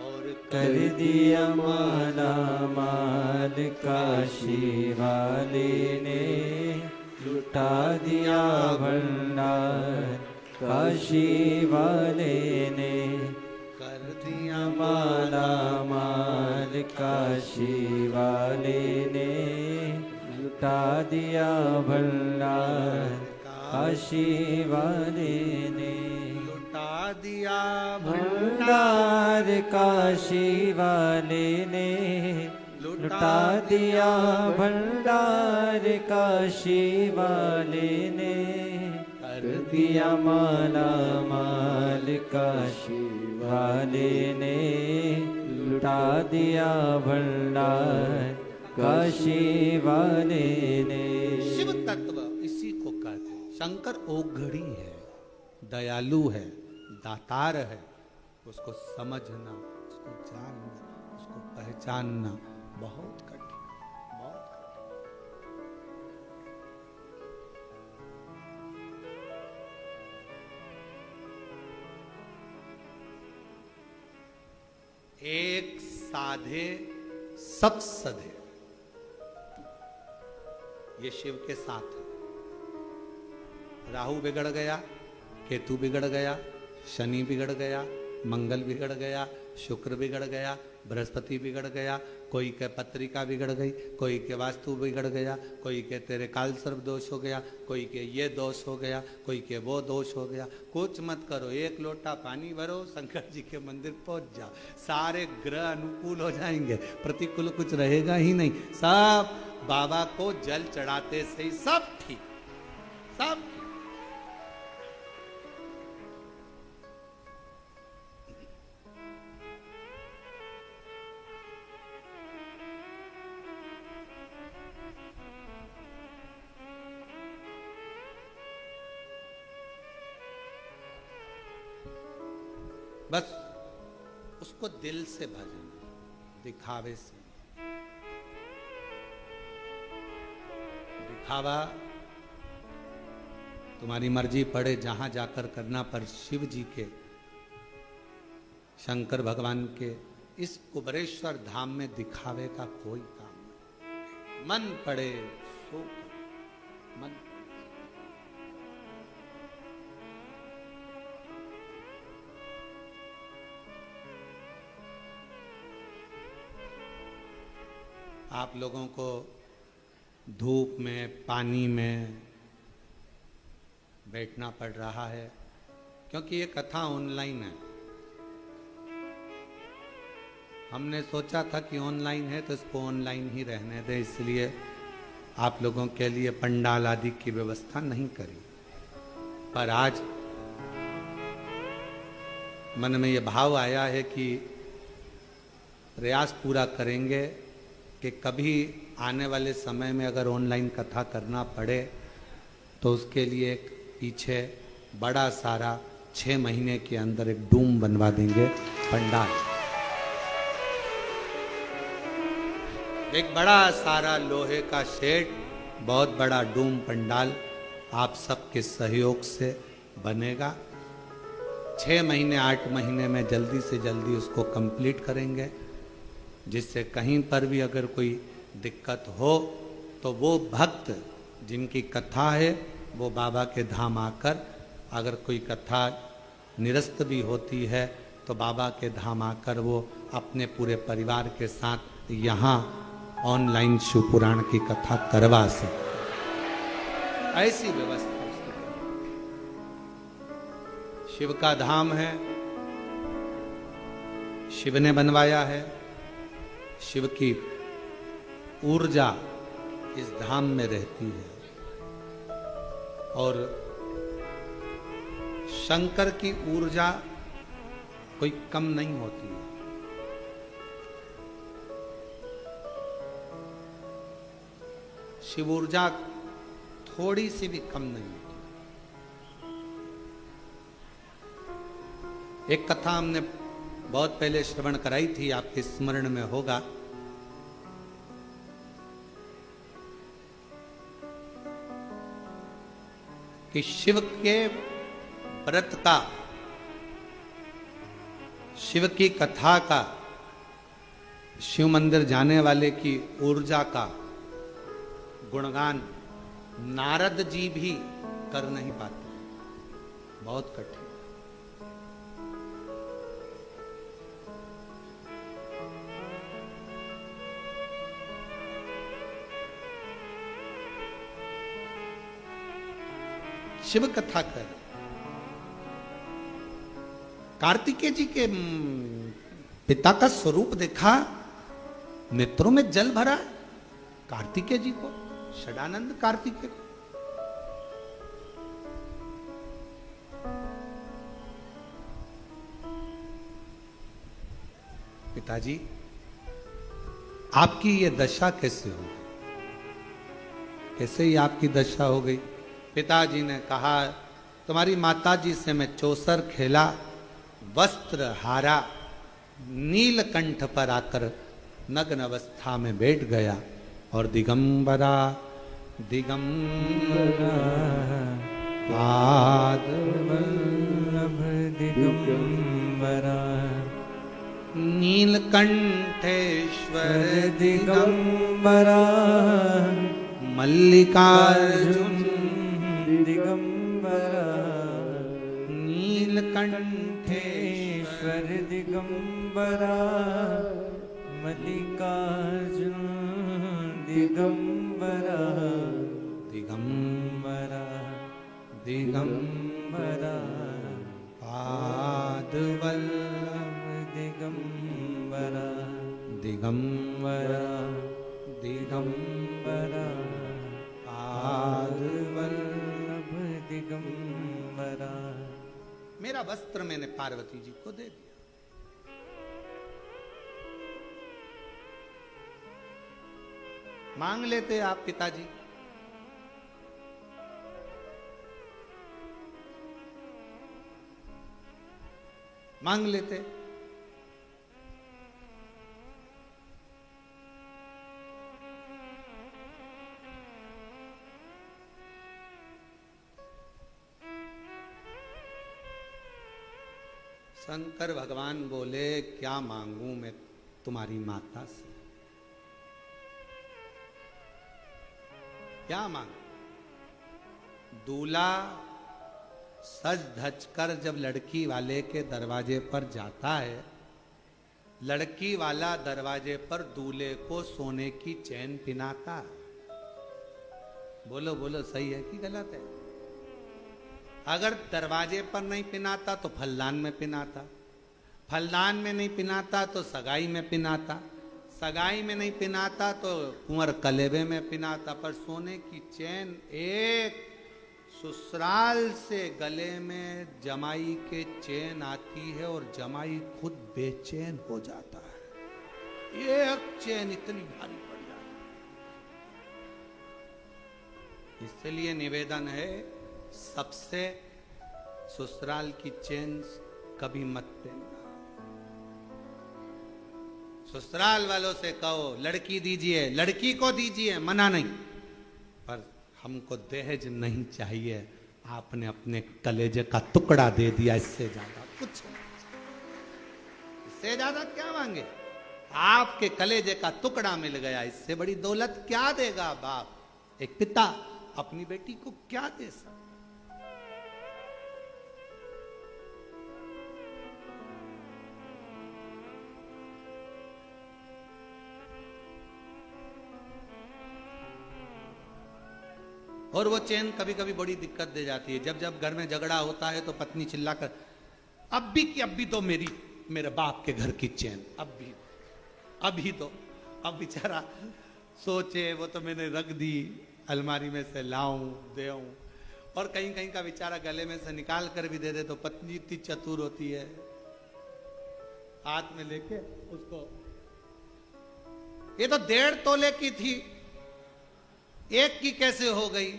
और कर दिया माला माल काशी वाले ने, लुटा दिया भंडार काशी वाले ने। कर दिया माला माल काशी वाले ने, लुटा दिया भंडार काशी वाले ने। लुटा दिया भंडार काशी वाले ने लुटा दिया भंडार काशी वाले ने कर दिया माला माल काशी वाले ने लुटा दिया भंडार काशी वाले ने। शिव तत्व इसी को कहते हैं। शंकर ओघड़ी है, दयालु है, दातार है। उसको समझना, उसको जानना, उसको पहचानना बहुत कठिन, बहुत कठिन। एक साधे सब सधे, ये शिव के साथ है। राहु बिगड़ गया, केतु बिगड़ गया, शनि बिगड़ गया, मंगल बिगड़ गया, शुक्र बिगड़ गया, बृहस्पति बिगड़ गया, कोई के पत्रिका बिगड़ गई, कोई के वास्तु बिगड़ गया, कोई के तेरे काल सर्प दोष हो गया, कोई के ये दोष हो गया, कोई के वो दोष हो गया। कुछ मत करो, एक लोटा पानी भरो, शंकर जी के मंदिर पहुंच जाओ, सारे ग्रह अनुकूल हो जाएंगे, प्रतिकूल कुछ रहेगा ही नहीं। सब बाबा को जल चढ़ाते से ही सब ठीक, सब ठीक। बस उसको दिल से भजन, दिखावे से। दिखावा तुम्हारी मर्जी पड़े जहां जाकर करना, पर शिव जी के, शंकर भगवान के इस कुबरेश्वर धाम में दिखावे का कोई काम नहीं। मन पड़े सो कर, मन। आप लोगों को धूप में, पानी में बैठना पड़ रहा है क्योंकि ये कथा ऑनलाइन है। हमने सोचा था कि ऑनलाइन है तो इसको ऑनलाइन ही रहने दें, इसलिए आप लोगों के लिए पंडाल आदि की व्यवस्था नहीं करी। पर आज मन में ये भाव आया है कि प्रयास पूरा करेंगे कि कभी आने वाले समय में अगर ऑनलाइन कथा करना पड़े तो उसके लिए एक पीछे बड़ा सारा 6 महीने के अंदर एक डूम बनवा देंगे, पंडाल। एक बड़ा सारा लोहे का शेड, बहुत बड़ा डूम पंडाल आप सबके सहयोग से बनेगा। 6 महीने 8 महीने में जल्दी से जल्दी उसको कंप्लीट करेंगे, जिससे कहीं पर भी अगर कोई दिक्कत हो तो वो भक्त जिनकी कथा है वो बाबा के धाम आकर, अगर कोई कथा निरस्त भी होती है तो बाबा के धाम आकर वो अपने पूरे परिवार के साथ यहाँ ऑनलाइन शिव पुराण की कथा करवा सके। ऐसी व्यवस्था उसकी। शिव का धाम है, शिव ने बनवाया है। शिव की ऊर्जा इस धाम में रहती है और शंकर की ऊर्जा कोई कम नहीं होती है। शिव ऊर्जा थोड़ी सी भी कम नहीं होती। एक कथा हमने बहुत पहले श्रवण कराई थी, आपके स्मरण में होगा। कि शिव के व्रत का, शिव की कथा का, शिव मंदिर जाने वाले की ऊर्जा का गुणगान नारद जी भी कर नहीं पाते, बहुत कठिन। शिव कथा कर कार्तिकेय जी के पिता का स्वरूप देखा, नेत्रों में जल भरा। कार्तिकेय जी को, षडानंद कार्तिकेय को। पिताजी, आपकी ये दशा कैसे हो गई? कैसे ही आपकी दशा हो गई? पिताजी ने कहा, तुम्हारी माताजी से मैं चौसर खेला, वस्त्र हारा, नीलकंठ पर आकर नग्न अवस्था में बैठ गया और दिगंबरा दिगंबरा पाद वल्लभ दिगंबरा नीलकंठेश्वर दिगंबरा मल्लिकार्जुन दिगंबरा नीलकंठेश्वर ईश्वर दिगंबरा मल्लिकार्जुन दिगंबरा दिगंबरा दिगंबरा पाद वल्लभ दिगंबरा दिगंबरा दिगंबरा पाद वल्लभ दिगंबरा। मेरा वस्त्र मैंने पार्वती जी को दे दिया। मांग लेते आप पिताजी। मांग लेते। शंकर भगवान बोले, क्या मांगू मैं तुम्हारी माता से? क्या मांग? दूल्हा सज धज कर जब लड़की वाले के दरवाजे पर जाता है, लड़की वाला दरवाजे पर दूल्हे को सोने की चैन पिनाता है। बोलो बोलो, सही है कि गलत है? अगर दरवाजे पर नहीं पिनाता तो फलदान में पिनाता, फलदान में नहीं पिनाता तो सगाई में पिनाता, सगाई में नहीं पिनाता तो कुंवर कलेबे में पिनाता। पर सोने की चैन एक ससुराल से गले में जमाई के चैन आती है और जमाई खुद बेचैन हो जाता है। एक चैन इतनी भारी पड़ जाती है। इसलिए निवेदन है, सबसे ससुराल की चैन कभी मत पहनना। ससुराल वालों से कहो लड़की दीजिए, लड़की को दीजिए, मना नहीं, पर हमको दहेज नहीं चाहिए। आपने अपने कलेजे का टुकड़ा दे दिया, इससे ज्यादा कुछ नहीं। इससे ज्यादा क्या मांगे? आपके कलेजे का टुकड़ा मिल गया, इससे बड़ी दौलत क्या देगा बाप? एक पिता अपनी बेटी को क्या दे सकता? और वो चैन कभी कभी बड़ी दिक्कत दे जाती है। जब जब घर में झगड़ा होता है तो पत्नी चिल्लाकर, अब भी की अब भी तो मेरे बाप के घर की चैन, अभी तो। अब बेचारा सोचे, वो तो मैंने रख दी अलमारी में से, लाऊं देऊं। और कहीं कहीं का बेचारा गले में से निकाल कर भी दे दे तो पत्नी इतनी चतुर होती है, हाथ में लेके उसको, ये तो 1.5 तोले की थी, एक की कैसे हो गई?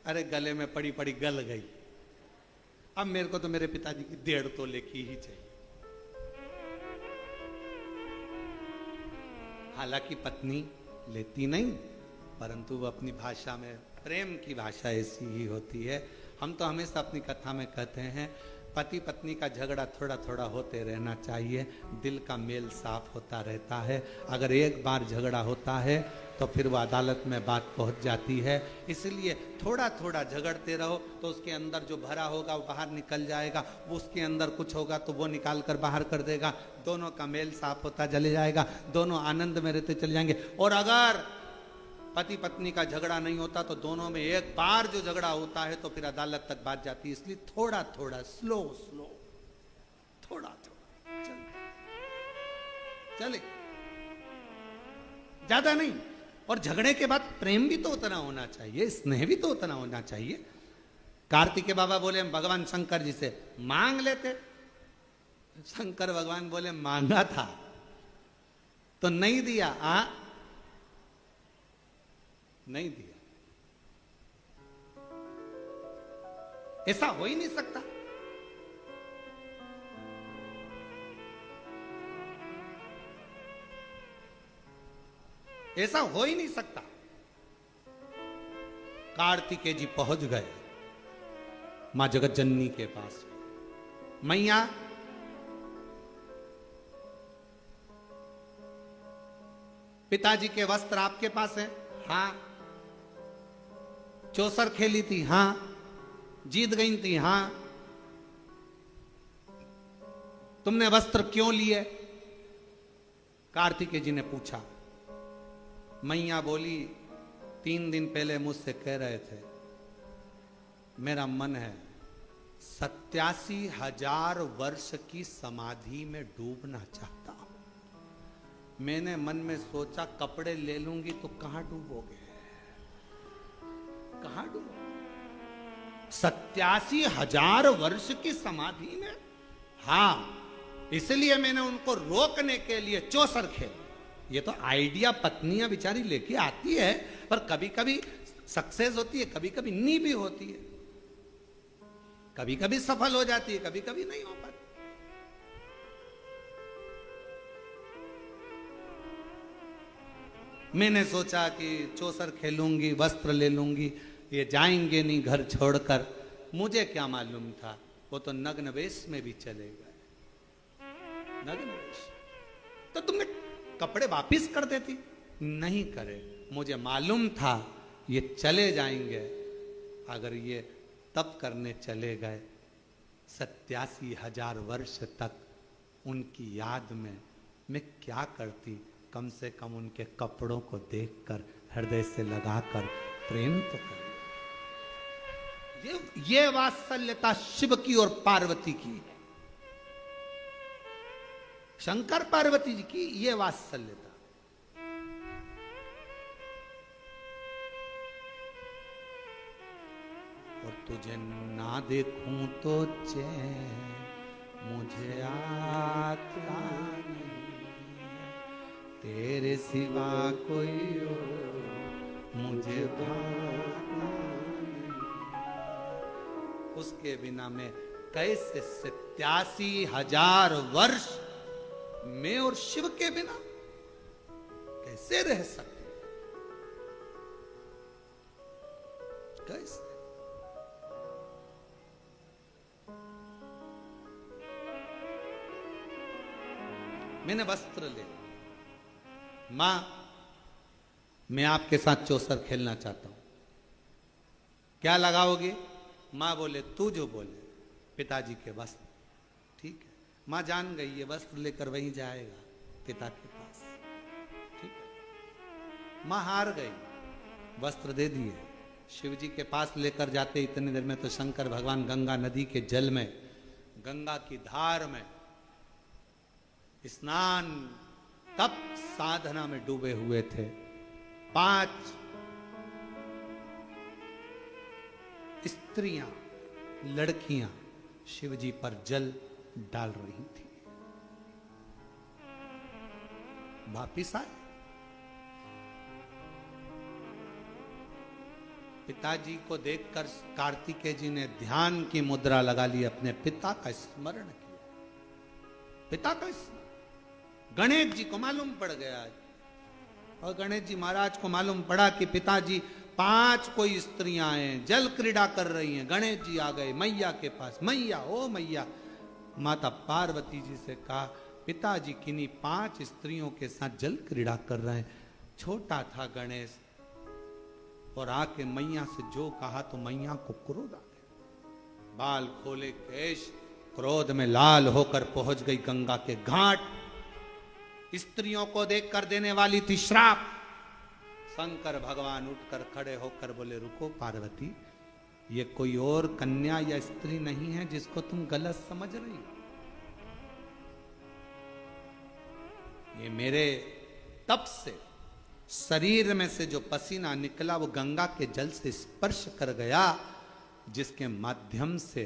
अरे गले में पड़ी पड़ी गल गई। अब मेरे को तो मेरे पिताजी की 1.5 तोले की ही चाहिए। हालांकि पत्नी लेती नहीं, परंतु वो अपनी भाषा में, प्रेम की भाषा ऐसी ही होती है। हम तो हमेशा अपनी कथा में कहते हैं, पति पत्नी का झगड़ा थोड़ा थोड़ा होते रहना चाहिए, दिल का मेल साफ होता रहता है। अगर एक बार झगड़ा होता है तो फिर वो अदालत में बात पहुंच जाती है। इसलिए थोड़ा थोड़ा झगड़ते रहो तो उसके अंदर जो भरा होगा वो बाहर निकल जाएगा, वो उसके अंदर कुछ होगा तो वो निकाल कर बाहर कर देगा। दोनों का मेल साफ होता चले जाएगा, दोनों आनंद में रहते चले जाएंगे। और अगर पति पत्नी का झगड़ा नहीं होता तो दोनों में एक बार जो झगड़ा होता है तो फिर अदालत तक बात जाती है। इसलिए थोड़ा थोड़ा स्लो स्लो थोड़ा चले, ज्यादा नहीं। और झगड़े के बाद प्रेम भी तो उतना होना चाहिए, स्नेह भी तो उतना होना चाहिए। कार्तिकेय बाबा बोले भगवान शंकर जी से मांग लेते, शंकर भगवान बोले मांगा था तो नहीं दिया, नहीं दिया। ऐसा हो ही नहीं सकता। ऐसा हो ही नहीं सकता। कार्तिकेय जी पहुंच गए मां जगत जननी के पास। मैया पिताजी के वस्त्र आपके पास है? हाँ। चौसर खेली थी? हाँ। जीत गई थी? हाँ। तुमने वस्त्र क्यों लिए? कार्तिकेय जी ने पूछा। मैया बोली 3 दिन पहले मुझसे कह रहे थे मेरा मन है 87,000 वर्ष की समाधि में डूबना चाहता हूं। मैंने मन में सोचा कपड़े ले लूंगी तो कहां डूबोगे, कहां डूबोगे? 87,000 वर्ष की समाधि में? हाँ, इसलिए मैंने उनको रोकने के लिए चौसर खेल। ये तो आइडिया पत्नियां बेचारी लेके आती है, पर कभी कभी सक्सेस होती है, कभी कभी नहीं भी होती है, कभी कभी सफल हो जाती है, कभी कभी नहीं हो पाती। मैंने सोचा कि चौसर खेलूंगी, वस्त्र ले लूंगी, ये जाएंगे नहीं घर छोड़कर। मुझे क्या मालूम था वो तो नग्न वेश में भी चले गए। नग्न वेश तो तुमने कपड़े वापिस कर देती? नहीं करे। मुझे मालूम था ये चले जाएंगे। अगर ये तप करने चले गए 87,000 वर्ष तक, उनकी याद में मैं क्या करती? कम से कम उनके कपड़ों को देखकर, हृदय से लगाकर प्रेम तो कर। ये वात्सल्यता शिव की और पार्वती की है, शंकर पार्वती जी की ये वात्सल्यता। और तुझे ना देखूं तो चैन मुझे आता नहीं, तेरे सिवा कोई और मुझे भाता नहीं। उसके बिना मैं कैसे 87,000 वर्ष मैं और शिव के बिना कैसे रह सकते? कैसे? मैंने वस्त्र ले, मां मैं आपके साथ चौसर खेलना चाहता हूं, क्या लगाओगे? मां बोले तू जो बोले। पिताजी के वस्त्र। ठीक है। मां जान गई ये वस्त्र लेकर वहीं जाएगा पिता के पास। ठीक है। मां हार गई, वस्त्र दे दिए। शिव जी के पास लेकर जाते इतने देर में तो शंकर भगवान गंगा नदी के जल में, गंगा की धार में स्नान तप साधना में डूबे हुए थे। 5 स्त्रियां, लड़कियां शिव जी पर जल डाल रही थी। वापिस आए, पिताजी को देखकर कार्तिकेय जी ने ध्यान की मुद्रा लगा ली, अपने पिता का स्मरण किया। पिता का स्मरण गणेश जी को मालूम पड़ गया, और गणेश जी महाराज को मालूम पड़ा कि पिताजी 5 कोई स्त्रियां हैं, जल क्रीड़ा कर रही हैं। गणेश जी आ गए मैया के पास। मैया, ओ मैया। माता पार्वती जी से कहा पिताजी किन्हीं 5 स्त्रियों के साथ जल क्रीड़ा कर रहे हैं। छोटा था गणेश, और आके मैया से जो कहा तो मैया को क्रोध आ गया। बाल खोले केश, क्रोध में लाल होकर पहुंच गई गंगा के घाट। स्त्रियों को देखकर देने वाली थी श्राप। शंकर भगवान उठकर खड़े होकर बोले रुको पार्वती, ये कोई और कन्या या स्त्री नहीं है जिसको तुम गलत समझ रही हो। ये मेरे तप से शरीर में से जो पसीना निकला वो गंगा के जल से स्पर्श कर गया, जिसके माध्यम से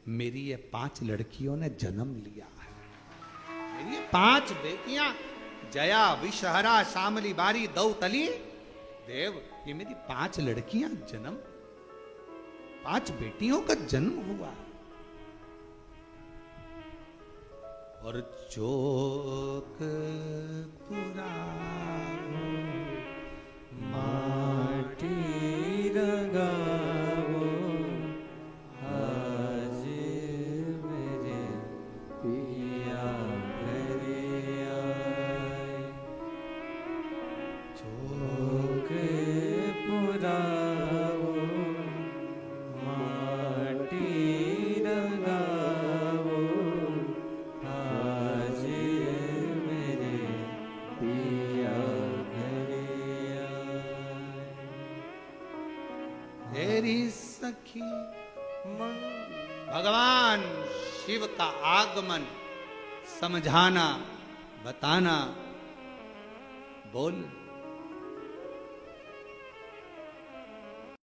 मेरी ये 5 लड़कियों ने जन्म लिया है। मेरी ये 5 बेटियां जया, विषहरा, श्यामली, बारी, दौतली, देव, ये मेरी 5 लड़कियां जन्म, 5 बेटियों का जन्म हुआ। और चोक पुरानो माटी रंगावो आज मेरे पिया घरे आए। चोक पुरावो माटी रंगावो आज मेरे पिया घरे आए। तेरी सखी भगवान शिव का आगमन समझाना, बताना, बोल।